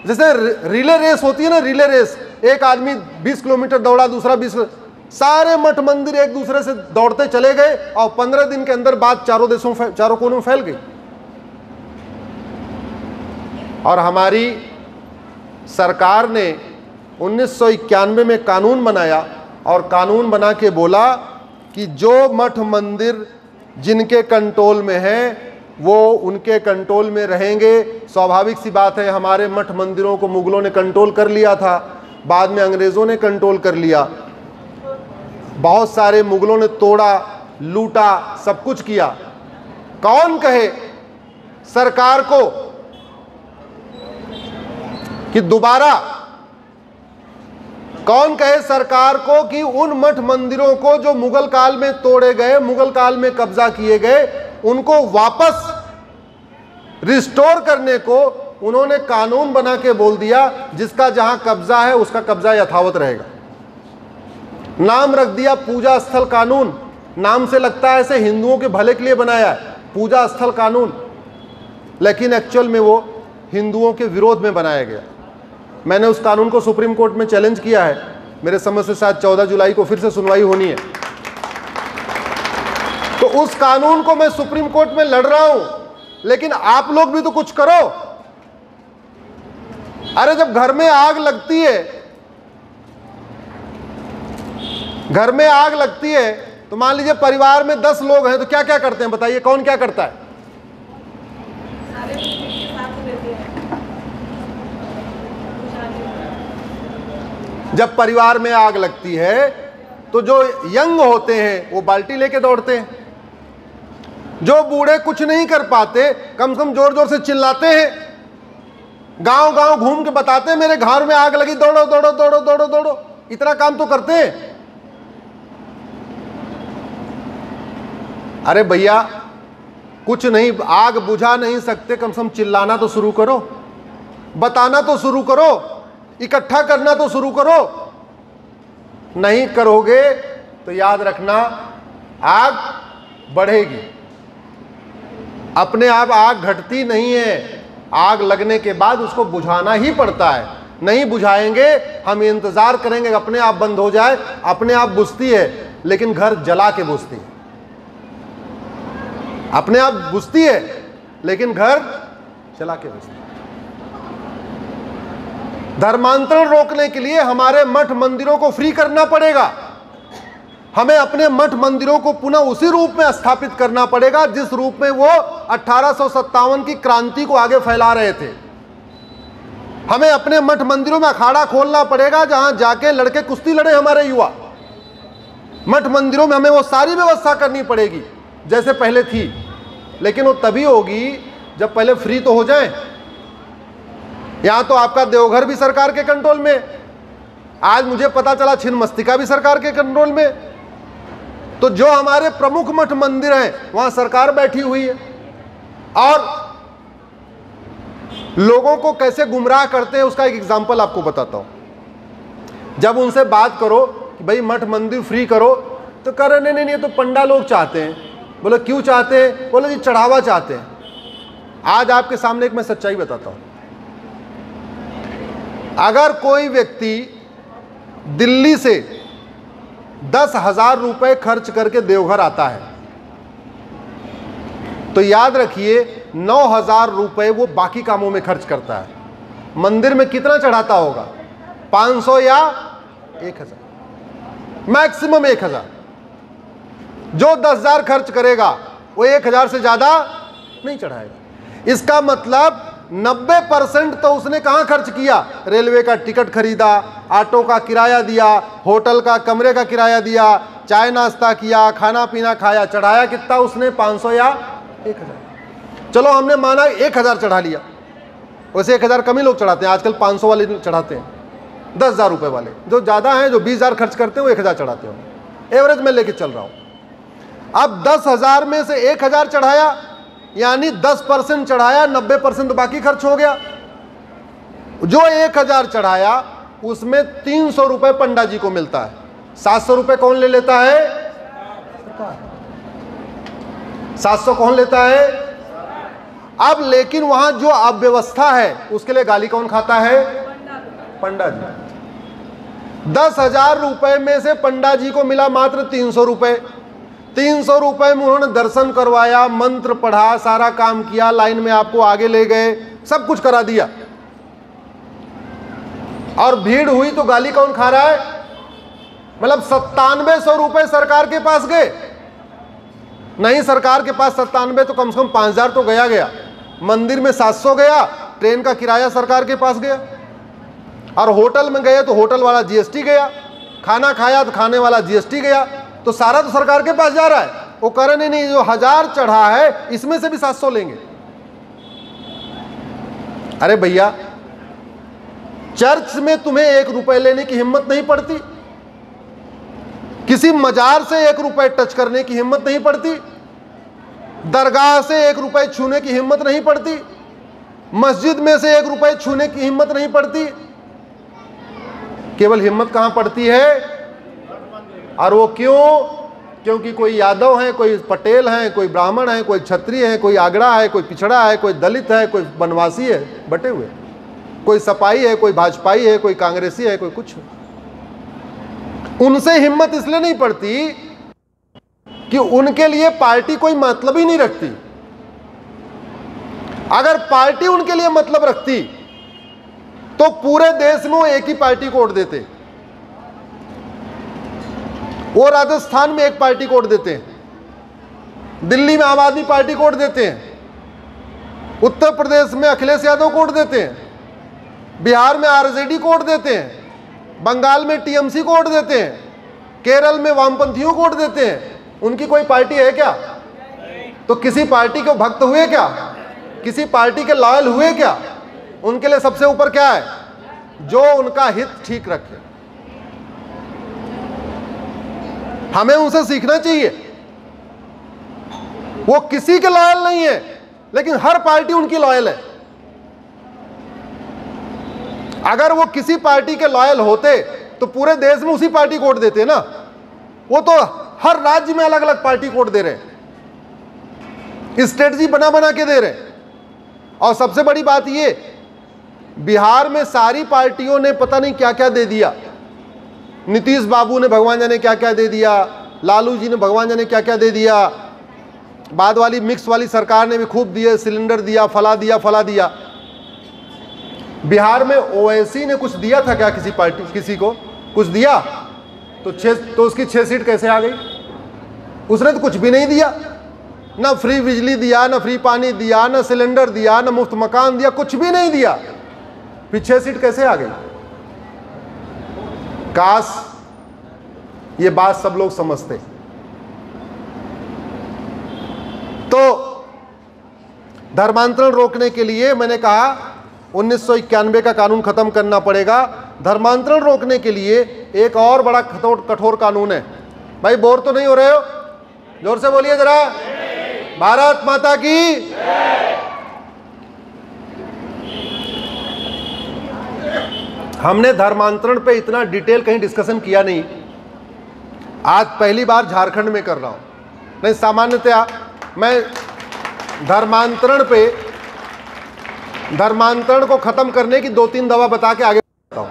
जैसे रिले रेस होती है ना, रिले रेस, एक आदमी 20 किलोमीटर दौड़ा, दूसरा 20, सारे मठ मंदिर एक दूसरे से दौड़ते चले गए और 15 दिन के अंदर बात चारों देशों, चारों कोनों में फैल गई। और हमारी सरकार ने 1991 में कानून बनाया और कानून बना के बोला कि जो मठ मंदिर जिनके कंट्रोल में है वो उनके कंट्रोल में रहेंगे। स्वाभाविक सी बात है, हमारे मठ मंदिरों को मुगलों ने कंट्रोल कर लिया था, बाद में अंग्रेज़ों ने कंट्रोल कर लिया। बहुत सारे मुगलों ने तोड़ा, लूटा, सब कुछ किया। कौन कहे सरकार को कि दोबारा, कौन कहे सरकार को कि उन मठ मंदिरों को जो मुगल काल में तोड़े गए, मुगल काल में कब्जा किए गए, उनको वापस रिस्टोर करने को उन्होंने कानून बना के बोल दिया, जिसका जहां कब्जा है उसका कब्जा यथावत रहेगा। नाम रख दिया पूजा स्थल कानून। नाम से लगता है ऐसे हिंदुओं के भले के लिए बनाया है, पूजा स्थल कानून, लेकिन एक्चुअल में वो हिंदुओं के विरोध में बनाया गया। मैंने उस कानून को सुप्रीम कोर्ट में चैलेंज किया है। मेरे समझ से शायद 14 जुलाई को फिर से सुनवाई होनी है। तो उस कानून को मैं सुप्रीम कोर्ट में लड़ रहा हूं, लेकिन आप लोग भी तो कुछ करो। अरे जब घर में आग लगती है, घर में आग लगती है तो मान लीजिए परिवार में 10 लोग हैं, तो क्या क्या करते हैं बताइए, कौन क्या करता है? जब परिवार में आग लगती है तो जो यंग होते हैं वो बाल्टी लेके दौड़ते हैं, जो बूढ़े कुछ नहीं कर पाते कम से कम जोर जोर से चिल्लाते हैं, गांव गांव घूम के बताते हैं मेरे घर में आग लगी, दौड़ो दौड़ो दौड़ो दौड़ो दौड़ो। इतना काम तो करते हैं। अरे भैया कुछ नहीं, आग बुझा नहीं सकते, कम से कम चिल्लाना तो शुरू करो, बताना तो शुरू करो, इकट्ठा करना तो शुरू करो। नहीं करोगे तो याद रखना आग बढ़ेगी। अपने आप आग घटती नहीं है, आग लगने के बाद उसको बुझाना ही पड़ता है। नहीं बुझाएंगे, हम इंतजार करेंगे अपने आप बंद हो जाए, अपने आप बुझती है, लेकिन घर जला के बुझती है। अपने आप बुझती है लेकिन घर जला के बुझती है। धर्मांतरण रोकने के लिए हमारे मठ मंदिरों को फ्री करना पड़ेगा। हमें अपने मठ मंदिरों को पुनः उसी रूप में स्थापित करना पड़ेगा जिस रूप में वो 1857 की क्रांति को आगे फैला रहे थे। हमें अपने मठ मंदिरों में अखाड़ा खोलना पड़ेगा जहां जाके लड़के कुश्ती लड़े हमारे युवा। मठ मंदिरों में हमें वो सारी व्यवस्था करनी पड़ेगी जैसे पहले थी, लेकिन वो तभी होगी जब पहले फ्री तो हो जाए। यहां तो आपका देवघर भी सरकार के कंट्रोल में, आज मुझे पता चला छिन्नमस्तिका भी सरकार के कंट्रोल में। तो जो हमारे प्रमुख मठ मंदिर हैं वहां सरकार बैठी हुई है और लोगों को कैसे गुमराह करते हैं उसका एक एग्जांपल आपको बताता हूं। जब उनसे बात करो कि भाई मठ मंदिर फ्री करो, तो कह रहे नहीं नहीं, ये तो पंडा लोग चाहते हैं। बोले क्यों चाहते हैं? बोले जी चढ़ावा चाहते हैं। आज आपके सामने एक मैं सच्चाई बताता हूं। अगर कोई व्यक्ति दिल्ली से 10,000 रुपए खर्च करके देवघर आता है तो याद रखिए 9,000 रुपए वो बाकी कामों में खर्च करता है। मंदिर में कितना चढ़ाता होगा? 500 या 1,000, मैक्सिमम 1,000। जो 10,000 खर्च करेगा वो 1,000 से ज्यादा नहीं चढ़ाएगा। इसका मतलब 90% तो उसने कहां खर्च किया? रेलवे का टिकट खरीदा, ऑटो का किराया दिया, होटल का कमरे का किराया दिया, चाय नाश्ता किया, खाना पीना खाया। चढ़ाया कितना उसने? 500 या 1,000। चलो हमने माना 1,000 चढ़ा लिया। वैसे 1,000 कम ही लोग चढ़ाते हैं आजकल, 500 वाले चढ़ाते हैं। 10,000 रुपए वाले जो ज्यादा हैं, जो 20,000 खर्च करते हैं, वो 1,000 चढ़ाते हैं। एवरेज में लेके चल रहा हूं। अब 10,000 में से 1,000 चढ़ाया, यानी 10% चढ़ाया, 90% बाकी खर्च हो गया। जो 1,000 चढ़ाया उसमें 300 रुपए पंडा जी को मिलता है। 700 रुपए कौन ले लेता है? सरकार। 700 कौन लेता है? अब लेकिन वहां जो अव्यवस्था है उसके लिए गाली कौन खाता है? पंडा जी। 10,000 रुपए में से पंडा जी को मिला मात्र 300 रुपए। 300 रुपए में उन्होंने दर्शन करवाया, मंत्र पढ़ा, सारा काम किया, लाइन में आपको आगे ले गए, सब कुछ करा दिया। और भीड़ हुई तो गाली कौन खा रहा है? मतलब 9700 रुपए सरकार के पास गए। नहीं, सरकार के पास 97 तो कम से कम 5,000 तो गया गया। मंदिर में 700 गया, ट्रेन का किराया सरकार के पास गया। और होटल में गए तो होटल वाला जीएसटी गया, खाना खाया तो खाने वाला जीएसटी गया। तो सारा तो सरकार के पास जा रहा है। वो कह रहे नहीं, जो 1,000 चढ़ा है इसमें से भी 700 लेंगे। अरे भैया, चर्च में तुम्हें 1 रुपए लेने की हिम्मत नहीं पड़ती? किसी मजार से 1 रुपए टच करने की हिम्मत नहीं पड़ती? दरगाह से 1 रुपए छूने की हिम्मत नहीं पड़ती? मस्जिद में से 1 रुपए छूने की हिम्मत नहीं पड़ती? केवल हिम्मत कहां पड़ती है? और वो क्यों? क्योंकि कोई यादव है, कोई पटेल है, कोई ब्राह्मण है, कोई क्षत्रिय है, कोई आगड़ा है, कोई पिछड़ा है, कोई दलित है, कोई बनवासी है, बटे हुए। कोई सपाई है, कोई भाजपाई है, कोई कांग्रेसी है, कोई कुछ। उनसे हिम्मत इसलिए नहीं पड़ती कि उनके लिए पार्टी कोई मतलब ही नहीं रखती। अगर पार्टी उनके लिए मतलब रखती तो पूरे देश में वो एक ही पार्टी को वोट देते। वो राजस्थान में एक पार्टी को वोट देते हैं, दिल्ली में आम आदमी पार्टी को वोट देते हैं, उत्तर प्रदेश में अखिलेश यादव को वोट देते हैं, बिहार में आरजेडी को वोट देते हैं, बंगाल में टीएमसी को वोट देते हैं, केरल में वामपंथियों को वोट देते हैं। उनकी कोई पार्टी है क्या? तो किसी पार्टी के भक्त हुए क्या? किसी पार्टी के लॉयल हुए क्या? उनके लिए सबसे ऊपर क्या है? जो उनका हित ठीक रखे। हमें उनसे सीखना चाहिए। वो किसी के लॉयल नहीं है, लेकिन हर पार्टी उनकी लॉयल है। अगर वो किसी पार्टी के लॉयल होते तो पूरे देश में उसी पार्टी को वोट देते ना। वो तो हर राज्य में अलग अलग पार्टी कोड दे रहे हैं, स्ट्रेटजी बना बना के दे रहे हैं। और सबसे बड़ी बात ये, बिहार में सारी पार्टियों ने पता नहीं क्या क्या दे दिया। नीतीश बाबू ने भगवान जाने क्या क्या दे दिया, लालू जी ने भगवान जाने क्या क्या दे दिया, बाद वाली मिक्स वाली सरकार ने भी खूब दिए, सिलेंडर दिया, फला दिया फला दिया। बिहार में ओवैसी ने कुछ दिया था क्या किसी पार्टी, किसी को कुछ दिया? तो उसकी 6 सीट कैसे आ गई? उसने तो कुछ भी नहीं दिया, ना फ्री बिजली दिया, ना फ्री पानी दिया, ना सिलेंडर दिया, ना मुफ्त मकान दिया, कुछ भी नहीं दिया, फिर 6 सीट कैसे आ गई? काश ये बात सब लोग समझते। तो धर्मांतरण रोकने के लिए मैंने कहा 1991 का कानून खत्म करना पड़ेगा। धर्मांतरण रोकने के लिए एक और बड़ा कठोर कानून है। भाई बोर तो नहीं हो रहे हो? जोर से बोलिए जरा, भारत माता की। हमने धर्मांतरण पे इतना डिटेल कहीं डिस्कशन किया नहीं, आज पहली बार झारखंड में कर रहा हूं। नहीं, सामान्यतया मैं धर्मांतरण को खत्म करने की 2-3 दवा बता के आगे बढ़ता हूं,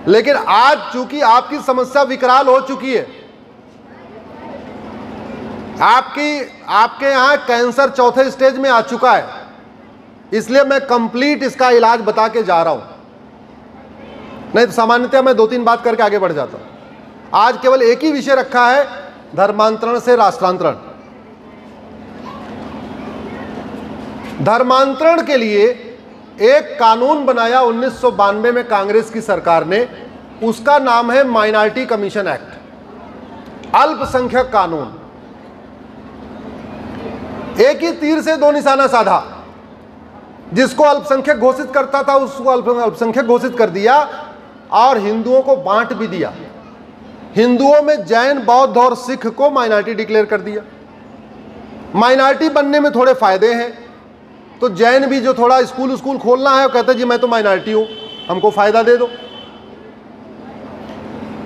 लेकिन आज चूंकि आपकी समस्या विकराल हो चुकी है, आपके यहां कैंसर 4थे स्टेज में आ चुका है, इसलिए मैं कंप्लीट इसका इलाज बता के जा रहा हूं। नहीं तो सामान्यतः मैं 2-3 बात करके आगे बढ़ जाता हूं। आज केवल एक ही विषय रखा है, धर्मांतरण से राष्ट्रांतरण। धर्मांतरण के लिए एक कानून बनाया 1992 में कांग्रेस की सरकार ने, उसका नाम है माइनॉरिटी कमीशन एक्ट, अल्पसंख्यक कानून। एक ही तीर से 2 निशाना साधा। जिसको अल्पसंख्यक घोषित करता था उसको अल्पसंख्यक घोषित कर दिया, और हिंदुओं को बांट भी दिया। हिंदुओं में जैन, बौद्ध और सिख को माइनॉरिटी डिक्लेयर कर दिया। माइनॉरिटी बनने में थोड़े फायदे हैं, तो जैन भी जो थोड़ा स्कूल खोलना है, वो कहते जी मैं तो माइनॉरिटी हूं, हमको फायदा दे दो।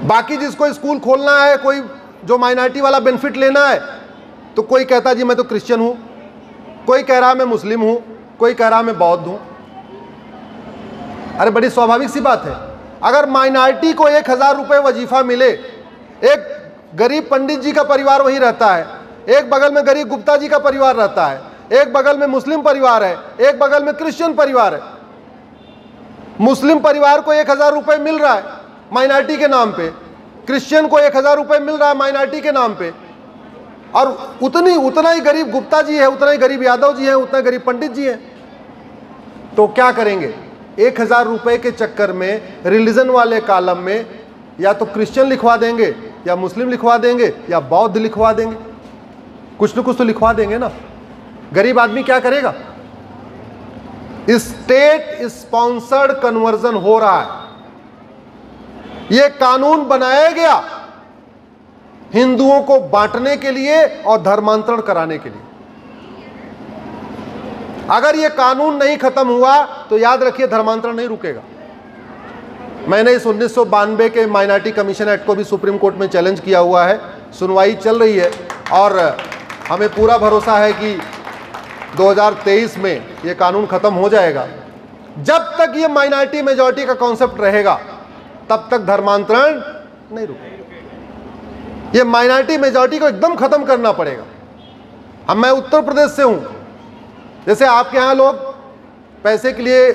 बाकी जिसको स्कूल खोलना है, कोई जो माइनॉरिटी वाला बेनिफिट लेना है, तो कोई कहता जी मैं तो क्रिश्चियन हूं, कोई कह रहा मैं मुस्लिम हूं, कोई कह रहा मैं बौद्ध हूं। अरे बड़ी स्वाभाविक सी बात है। अगर माइनॉरिटी को 1000 रुपए वजीफा मिले, एक गरीब पंडित जी का परिवार वहीं रहता है, एक बगल में गरीब गुप्ता जी का परिवार रहता है, एक बगल में मुस्लिम परिवार है, एक बगल में क्रिश्चियन परिवार है। मुस्लिम परिवार को 1000 रुपए मिल रहा है माइनॉरिटी के नाम पे, क्रिश्चियन को 1000 रुपए मिल रहा है माइनॉरिटी के नाम पे, और उतना ही गरीब गुप्ता जी है, उतना ही गरीब यादव जी है, उतना गरीब पंडित जी है। तो क्या करेंगे? 1000 रुपए के चक्कर में रिलीजन वाले कॉलम में या तो क्रिश्चियन लिखवा देंगे, या मुस्लिम लिखवा देंगे, या बौद्ध लिखवा देंगे। कुछ न कुछ तो लिखवा देंगे ना। गरीब आदमी क्या करेगा? स्टेट स्पॉन्सर्ड कन्वर्जन हो रहा है। यह कानून बनाया गया हिंदुओं को बांटने के लिए और धर्मांतरण कराने के लिए। अगर यह कानून नहीं खत्म हुआ तो याद रखिए धर्मांतरण नहीं रुकेगा। मैंने इस 1992 के माइनॉरिटी कमीशन एक्ट को भी सुप्रीम कोर्ट में चैलेंज किया हुआ है, सुनवाई चल रही है, और हमें पूरा भरोसा है कि 2023 में यह कानून खत्म हो जाएगा। जब तक ये माइनॉरिटी मेजॉरिटी का कॉन्सेप्ट रहेगा तब तक धर्मांतरण नहीं रुकेगा। ये माइनॉरिटी मेजॉरिटी को एकदम खत्म करना पड़ेगा। अब मैं उत्तर प्रदेश से हूं, जैसे आपके यहां लोग पैसे के लिए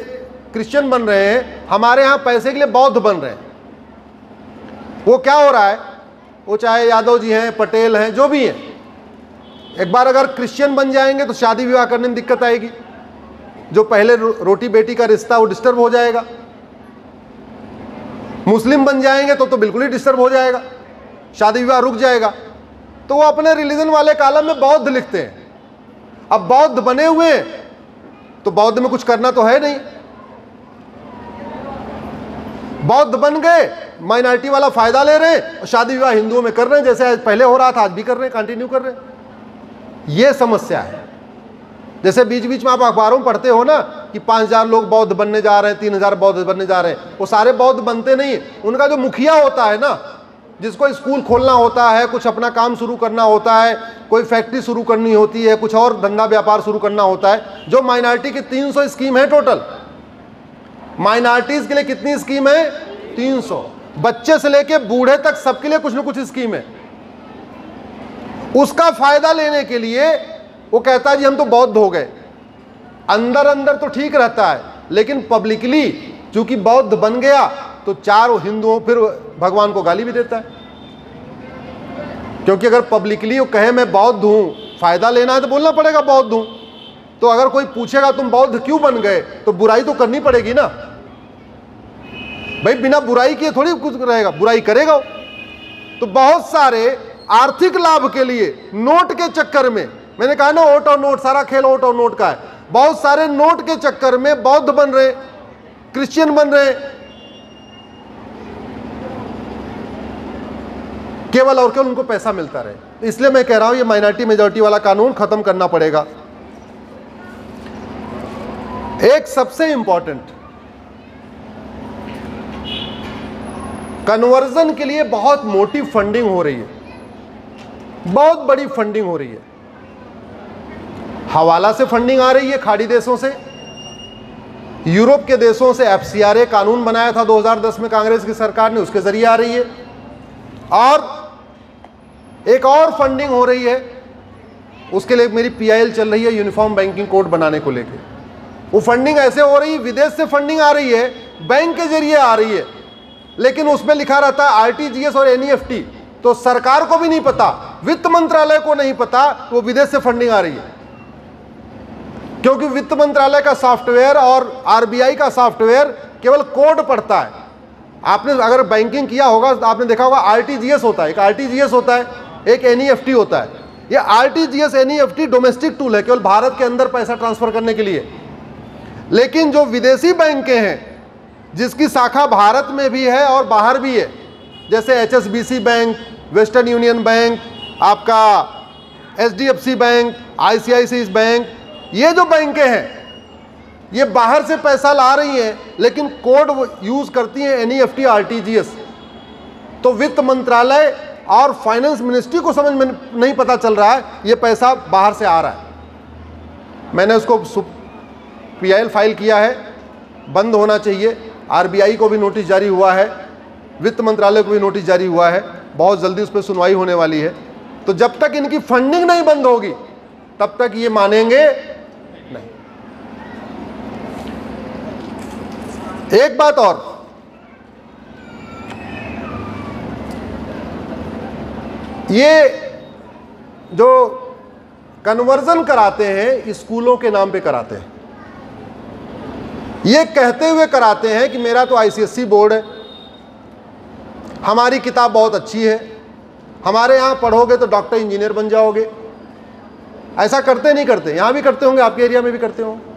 क्रिश्चियन बन रहे हैं, हमारे यहां पैसे के लिए बौद्ध बन रहे हैं। वो क्या हो रहा है, वो चाहे यादव जी हैं, पटेल हैं, जो भी हैं, एक बार अगर क्रिश्चियन बन जाएंगे तो शादी विवाह करने में दिक्कत आएगी। जो पहले रोटी बेटी का रिश्ता वो डिस्टर्ब हो जाएगा। मुस्लिम बन जाएंगे तो बिल्कुल ही डिस्टर्ब हो जाएगा, शादी विवाह रुक जाएगा। तो वो अपने रिलीजन वाले कॉलम में बौद्ध लिखते हैं। अब बौद्ध बने हुए हैं तो बौद्ध में कुछ करना तो है नहीं। बौद्ध बन गए, माइनॉरिटी वाला फायदा ले रहे हैं और शादी विवाह हिंदुओं में कर रहे हैं, जैसे पहले हो रहा था आज भी कर रहे हैं, कंटिन्यू कर रहे हैं। ये समस्या है। जैसे बीच बीच में आप अखबारों में पढ़ते हो ना कि 5000 लोग बौद्ध बनने जा रहे हैं, 3000 बौद्ध बनने जा रहे हैं। वो सारे बौद्ध बनते नहीं, उनका जो मुखिया होता है ना, जिसको स्कूल खोलना होता है, कुछ अपना काम शुरू करना होता है, कोई फैक्ट्री शुरू करनी होती है, कुछ और धंधा व्यापार शुरू करना होता है, जो माइनॉरिटी की 300 स्कीम है टोटल। माइनॉरिटीज के लिए कितनी स्कीम है? 300। बच्चे से लेके बूढ़े तक सबके लिए कुछ ना कुछ स्कीम है। उसका फायदा लेने के लिए वो कहता है जी हम तो बौद्ध हो गए। अंदर अंदर तो ठीक रहता है, लेकिन पब्लिकली चूंकि बौद्ध बन गया तो चारों हिंदुओं फिर भगवान को गाली भी देता है। क्योंकि अगर पब्लिकली वो कहे मैं बौद्ध हूं, फायदा लेना है तो बोलना पड़ेगा बौद्ध हूं। तो अगर कोई पूछेगा तुम बौद्ध क्यों बन गए, तो बुराई तो करनी पड़ेगी ना भाई, बिना बुराई किए थोड़ी कुछ रहेगा, बुराई करेगा। तो बहुत सारे आर्थिक लाभ के लिए नोट के चक्कर में, मैंने कहा ना ओट और नोट, सारा खेल ओट और नोट का है। बहुत सारे नोट के चक्कर में बौद्ध बन रहे, क्रिश्चियन बन रहे, केवल और केवल उनको पैसा मिलता रहे। इसलिए मैं कह रहा हूं ये माइनॉरिटी मेजॉरिटी वाला कानून खत्म करना पड़ेगा। एक सबसे इंपॉर्टेंट, कन्वर्जन के लिए बहुत मोटी फंडिंग हो रही है, बहुत बड़ी फंडिंग हो रही है। हवाला से फंडिंग आ रही है, खाड़ी देशों से, यूरोप के देशों से एफसीआरए कानून बनाया था 2010 में कांग्रेस की सरकार ने, उसके जरिए आ रही है। और एक और फंडिंग हो रही है, उसके लिए मेरी पीआईएल चल रही है यूनिफॉर्म बैंकिंग कोड बनाने को लेकर। वो फंडिंग ऐसे हो रही है, विदेश से फंडिंग आ रही है, बैंक के जरिए आ रही है, लेकिन उसमें लिखा रहता है आरटीजीएस और एनईएफटी। तो सरकार को भी नहीं पता, वित्त मंत्रालय को नहीं पता वो विदेश से फंडिंग आ रही है, क्योंकि वित्त मंत्रालय का सॉफ्टवेयर और आरबीआई का सॉफ्टवेयर केवल कोड पढ़ता है। आपने अगर बैंकिंग किया होगा तो आपने देखा होगा आरटीजीएस होता है, एक आरटीजीएस होता है, एक एनईएफटी होता है। ये आरटीजीएस एनईएफटी डोमेस्टिक टूल है, केवल भारत के अंदर पैसा ट्रांसफर करने के लिए। लेकिन जो विदेशी बैंकें हैं जिसकी शाखा भारत में भी है और बाहर भी है, जैसे HSBC bank, western union bank, आपका एचडीएफसी बैंक, आईसीआईसीआई बैंक, ये जो बैंकें हैं ये बाहर से पैसा ला रही हैं, लेकिन कोड यूज करती हैं एनईएफटी आरटीजीएस। तो वित्त मंत्रालय और फाइनेंस मिनिस्ट्री को समझ में नहीं पता चल रहा है ये पैसा बाहर से आ रहा है। मैंने उसको पीआईएल फाइल किया है, बंद होना चाहिए। आरबीआई को भी नोटिस जारी हुआ है, वित्त मंत्रालय को भी नोटिस जारी हुआ है, बहुत जल्दी उस पर सुनवाई होने वाली है। तो जब तक इनकी फंडिंग नहीं बंद होगी तब तक ये मानेंगे नहीं। एक बात और, ये जो कन्वर्जन कराते हैं स्कूलों के नाम पे कराते हैं, ये कहते हुए कराते हैं कि मेरा तो आईसीएसई बोर्ड है, हमारी किताब बहुत अच्छी है, हमारे यहाँ पढ़ोगे तो डॉक्टर इंजीनियर बन जाओगे। ऐसा करते नहीं करते? यहाँ भी करते होंगे, आपके एरिया में भी करते होंगे।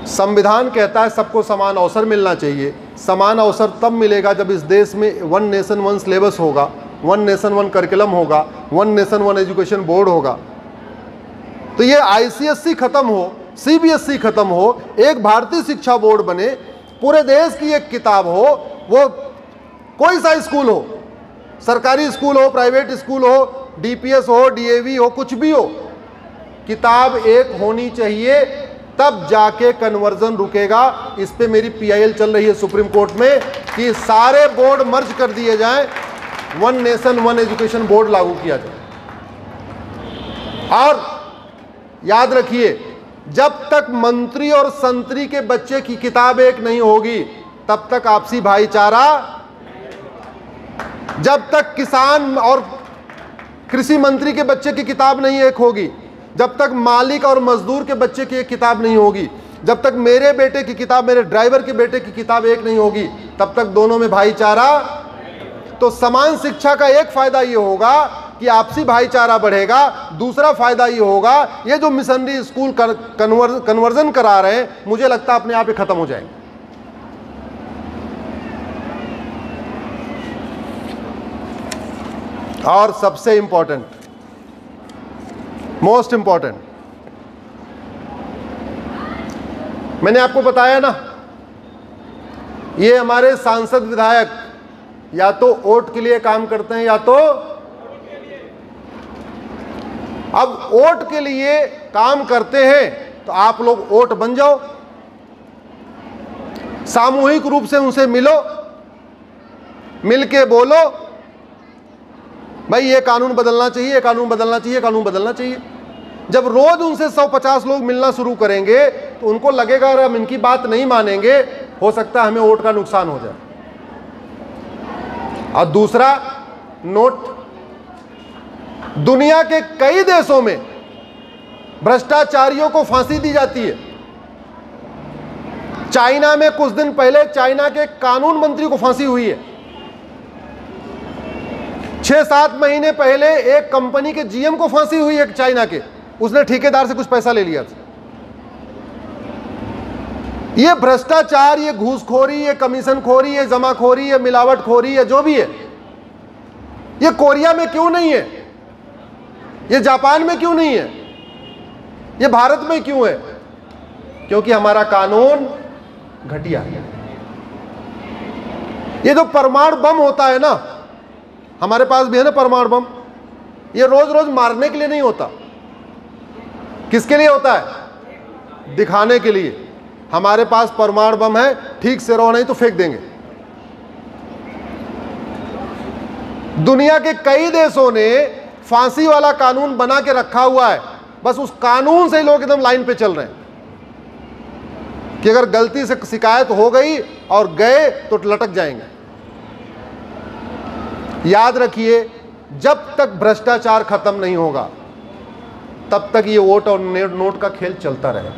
संविधान कहता है सबको समान अवसर मिलना चाहिए। समान अवसर तब मिलेगा जब इस देश में वन नेशन वन सिलेबस होगा, वन नेशन वन करिकुलम होगा, one nation one education board होगा। तो ये आईसीएसई खत्म हो, सीबीएसई खत्म हो, एक भारतीय शिक्षा बोर्ड बने, पूरे देश की एक किताब हो, वो कोई सा स्कूल हो, सरकारी स्कूल हो, प्राइवेट स्कूल हो, डीपीएस हो, डीएवी हो, कुछ भी हो, किताब एक होनी चाहिए, तब जाके कन्वर्जन रुकेगा। इस पे मेरी पीआईएल चल रही है सुप्रीम कोर्ट में कि सारे बोर्ड मर्ज कर दिए जाएं, one nation one education board लागू किया जाए। और याद रखिए, जब तक मंत्री और संतरी के बच्चे की किताब एक नहीं होगी तब तक आपसी भाईचारा, जब तक किसान और कृषि मंत्री के बच्चे की किताब नहीं एक होगी, जब तक मालिक और मजदूर के बच्चे की एक किताब नहीं होगी, जब तक मेरे बेटे की किताब, मेरे ड्राइवर के बेटे की किताब एक नहीं होगी, तब तक दोनों में भाईचारा। तो समान शिक्षा का एक फायदा ये होगा कि आपसी भाईचारा बढ़ेगा, दूसरा फायदा ये होगा ये जो मिशनरी स्कूल कन्वर्जन करा रहे हैं, मुझे लगता है अपने आप ही खत्म हो जाएंगे। और सबसे इंपॉर्टेंट, मोस्ट इंपॉर्टेंट, मैंने आपको बताया ना ये हमारे सांसद विधायक या तो वोट के लिए काम करते हैं या तो अब वोट के लिए काम करते हैं तो आप लोग वोट बन जाओ, सामूहिक रूप से उनसे मिलो, मिलके बोलो भाई ये कानून बदलना चाहिए, ये कानून बदलना चाहिए, कानून बदलना चाहिए। जब रोज उनसे 150 लोग मिलना शुरू करेंगे तो उनको लगेगा अगर हम इनकी बात नहीं मानेंगे हो सकता है हमें वोट का नुकसान हो जाए। और दूसरा, नोट, दुनिया के कई देशों में भ्रष्टाचारियों को फांसी दी जाती है। चाइना में कुछ दिन पहले चाइना के कानून मंत्री को फांसी हुई है। 6-7 महीने पहले एक कंपनी के जीएम को फांसी हुई है चाइना के, उसने ठेकेदार से कुछ पैसा ले लिया था। ये भ्रष्टाचार, ये घूसखोरी, ये कमीशनखोरी, ये जमाखोरी, ये मिलावटखोरी, ये जो भी है, ये कोरिया में क्यों नहीं है, ये जापान में क्यों नहीं है, ये भारत में क्यों है? क्योंकि हमारा कानून घटिया है। ये जो परमाणु बम होता है ना, हमारे पास भी है ना परमाणु बम, ये रोज रोज मारने के लिए नहीं होता। किसके लिए होता है? दिखाने के लिए हमारे पास परमाणु बम है, ठीक से रहो नहीं तो फेंक देंगे। दुनिया के कई देशों ने फांसी वाला कानून बना के रखा हुआ है, बस उस कानून से लोग एकदम लाइन पे चल रहे हैं कि अगर गलती से शिकायत हो गई और गए तो लटक जाएंगे। याद रखिए, जब तक भ्रष्टाचार खत्म नहीं होगा तब तक ये वोट और नोट का खेल चलता रहेगा।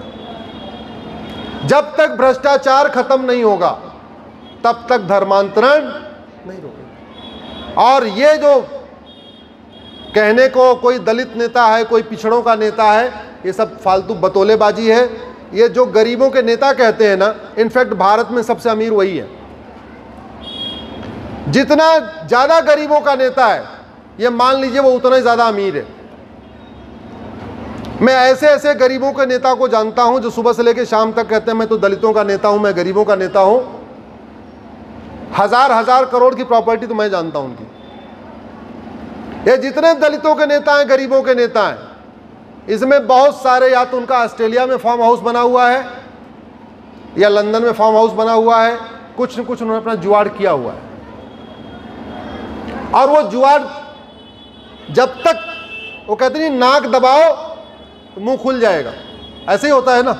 जब तक भ्रष्टाचार खत्म नहीं होगा तब तक धर्मांतरण नहीं रोकेगा। और ये जो कहने को कोई दलित नेता है, कोई पिछड़ों का नेता है, ये सब फालतू बतौलेबाजी है। ये जो गरीबों के नेता कहते हैं ना, इनफैक्ट भारत में सबसे अमीर वही है। जितना ज्यादा गरीबों का नेता है, ये मान लीजिए वो उतना ही ज्यादा अमीर है। मैं ऐसे ऐसे गरीबों के नेता को जानता हूं जो सुबह से लेकर शाम तक कहते हैं मैं तो दलितों का नेता हूं, मैं गरीबों का नेता हूं। हजार करोड़ की प्रॉपर्टी तो मैं जानता हूं उनकी। ये जितने दलितों के नेता हैं, गरीबों के नेता हैं, इसमें बहुत सारे या तो उनका ऑस्ट्रेलिया में फार्म हाउस बना हुआ है या लंदन में फार्म हाउस बना हुआ है, कुछ न कुछ उन्होंने अपना जुगाड़ किया हुआ है। और वो जुगाड़ जब तक वो कहते नहीं नाक दबाओ तो मुंह खुल जाएगा, ऐसे ही होता है ना,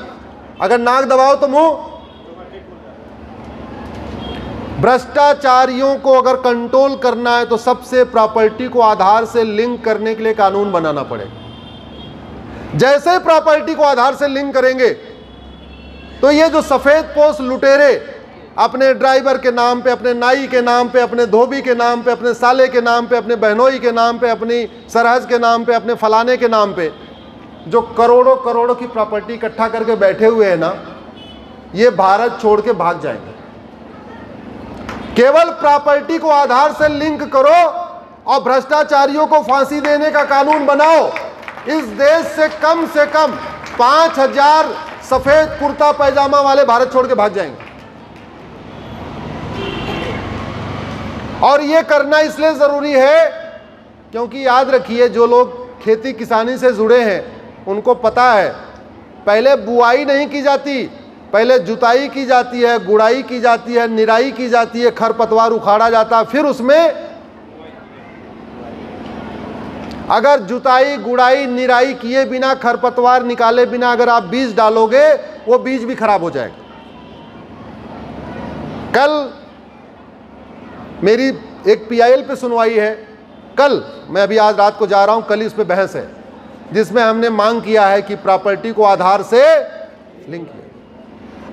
अगर नाक दबाओ तो मुंह। भ्रष्टाचारियों को अगर कंट्रोल करना है तो सबसे प्रॉपर्टी को आधार से लिंक करने के लिए कानून बनाना पड़ेगा। जैसे प्रॉपर्टी को आधार से लिंक करेंगे तो ये जो सफेद पोश लुटेरे अपने ड्राइवर के नाम पे, अपने नाई के नाम पे, अपने धोबी के नाम पे, अपने साले के नाम पे, अपने बहनोई के नाम पे, अपनी सरहज के नाम पे, अपने फलाने के नाम पे जो करोड़ों करोड़ों की प्रॉपर्टी इकट्ठा करके बैठे हुए हैं ना, ये भारत छोड़ के भाग जाएंगे। केवल प्रॉपर्टी को आधार से लिंक करो और भ्रष्टाचारियों को फांसी देने का कानून बनाओ। इस देश से कम 5000 सफेद कुर्ता पैजामा वाले भारत छोड़ के भाग जाएंगे। और ये करना इसलिए जरूरी है क्योंकि याद रखिए, जो लोग खेती किसानी से जुड़े हैं उनको पता है पहले बुआई नहीं की जाती, पहले जुताई की जाती है, गुड़ाई की जाती है, निराई की जाती है, खरपतवार उखाड़ा जाता है, फिर उसमें अगर जुताई गुड़ाई निराई किए बिना, खरपतवार निकाले बिना अगर आप बीज डालोगे वो बीज भी खराब हो जाएगा। कल मेरी एक पीआईएल पे सुनवाई है, कल मैं अभी आज रात को जा रहा हूं, कल इस पे बहस है जिसमें हमने मांग किया है कि प्रॉपर्टी को आधार से लिंक किया।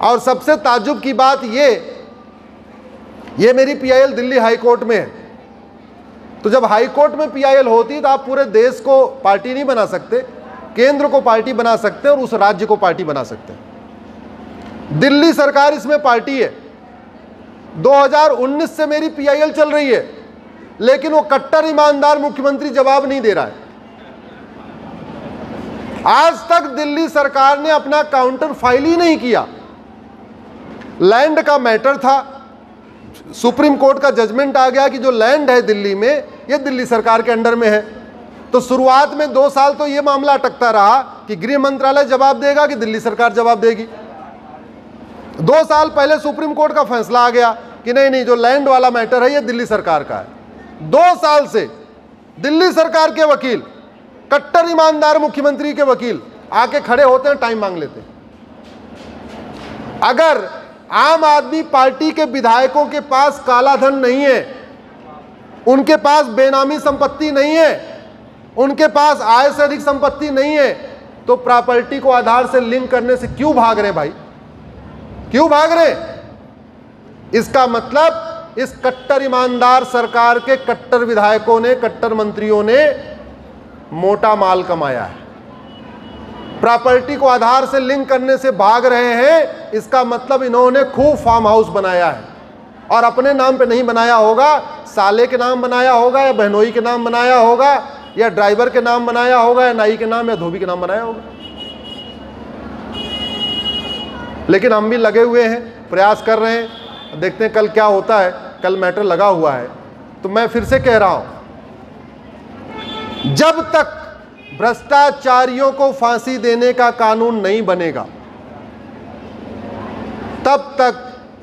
और सबसे ताज्जुब की बात ये मेरी पीआईएल दिल्ली हाई कोर्ट में है। तो जब हाई कोर्ट में पीआईएल होती तो आप पूरे देश को पार्टी नहीं बना सकते, केंद्र को पार्टी बना सकते और उस राज्य को पार्टी बना सकते हैं। दिल्ली सरकार इसमें पार्टी है। 2019 से मेरी पीआईएल चल रही है, लेकिन वो कट्टर ईमानदार मुख्यमंत्री जवाब नहीं दे रहा है। आज तक दिल्ली सरकार ने अपना काउंटर फाइल ही नहीं किया। लैंड का मैटर था, सुप्रीम कोर्ट का जजमेंट आ गया कि जो लैंड है दिल्ली में, ये दिल्ली सरकार के अंडर में है। तो शुरुआत में 2 साल तो ये मामला अटकता रहा कि गृह मंत्रालय जवाब देगा कि दिल्ली सरकार जवाब देगी। 2 साल पहले सुप्रीम कोर्ट का फैसला आ गया कि नहीं नहीं, जो लैंड वाला मैटर है ये दिल्ली सरकार का है। 2 साल से दिल्ली सरकार के वकील, कट्टर ईमानदार मुख्यमंत्री के वकील आके खड़े होते हैं, टाइम मांग लेते हैं। अगर आम आदमी पार्टी के विधायकों के पास काला धन नहीं है, उनके पास बेनामी संपत्ति नहीं है, उनके पास आय से अधिक संपत्ति नहीं है, तो प्रॉपर्टी को आधार से लिंक करने से क्यों भाग रहे भाई? क्यों भाग रहे? इसका मतलब इस कट्टर ईमानदार सरकार के कट्टर विधायकों ने, कट्टर मंत्रियों ने मोटा माल कमाया है। प्रॉपर्टी को आधार से लिंक करने से भाग रहे हैं, इसका मतलब इन्होंने खूब फार्म हाउस बनाया है। और अपने नाम पे नहीं बनाया होगा, साले के नाम बनाया होगा, या बहनोई के नाम बनाया होगा, या ड्राइवर के नाम बनाया होगा, या नाई के नाम, या धोबी के नाम बनाया होगा। लेकिन हम भी लगे हुए हैं, प्रयास कर रहे हैं, देखते हैं कल क्या होता है। कल मैटर लगा हुआ है। तो मैं फिर से कह रहा हूं, जब तक भ्रष्टाचारियों को फांसी देने का कानून नहीं बनेगा, तब तक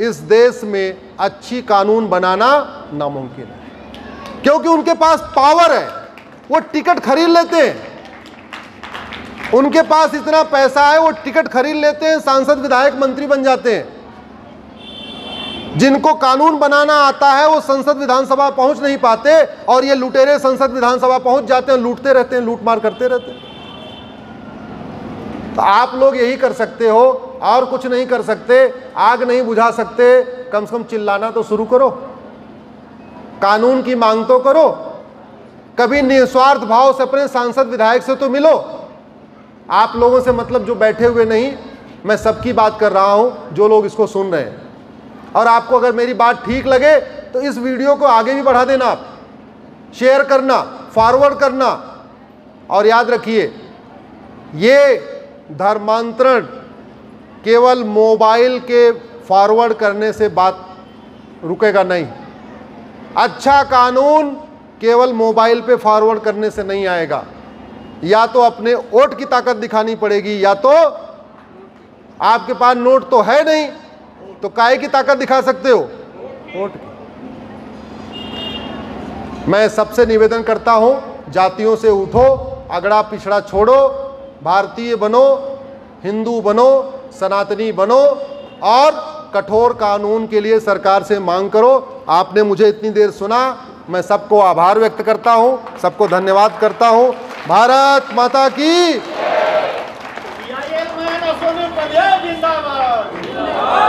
इस देश में अच्छी कानून बनाना नामुमकिन है। क्योंकि उनके पास पावर है, वो टिकट खरीद लेते हैं, उनके पास इतना पैसा है, वो टिकट खरीद लेते हैं, सांसद विधायक मंत्री बन जाते हैं। जिनको कानून बनाना आता है वो संसद विधानसभा पहुंच नहीं पाते, और ये लुटेरे संसद विधानसभा पहुंच जाते हैं, लूटते रहते हैं, लूटमार करते रहते हैं। तो आप लोग यही कर सकते हो, और कुछ नहीं कर सकते। आग नहीं बुझा सकते, कम से कम चिल्लाना तो शुरू करो, कानून की मांग तो करो, कभी निस्वार्थ भाव से अपने सांसद विधायक से तो मिलो। आप लोगों से मतलब जो बैठे हुए नहीं, मैं सबकी बात कर रहा हूं, जो लोग इसको सुन रहे हैं। और आपको अगर मेरी बात ठीक लगे तो इस वीडियो को आगे भी बढ़ा देना, आप शेयर करना, फॉरवर्ड करना। और याद रखिए, ये धर्मांतरण केवल मोबाइल के फॉरवर्ड करने से बात रुकेगा नहीं। अच्छा कानून केवल मोबाइल पे फॉरवर्ड करने से नहीं आएगा। या तो अपने वोट की ताकत दिखानी पड़ेगी, या तो आपके पास नोट तो है नहीं, तो काहे की ताकत दिखा सकते हो? वोट की। मैं सबसे निवेदन करता हूं, जातियों से उठो, अगड़ा पिछड़ा छोड़ो, भारतीय बनो, हिंदू बनो, सनातनी बनो, और कठोर कानून के लिए सरकार से मांग करो। आपने मुझे इतनी देर सुना, मैं सबको आभार व्यक्त करता हूं, सबको धन्यवाद करता हूं। भारत माता की। जिंदाबाद।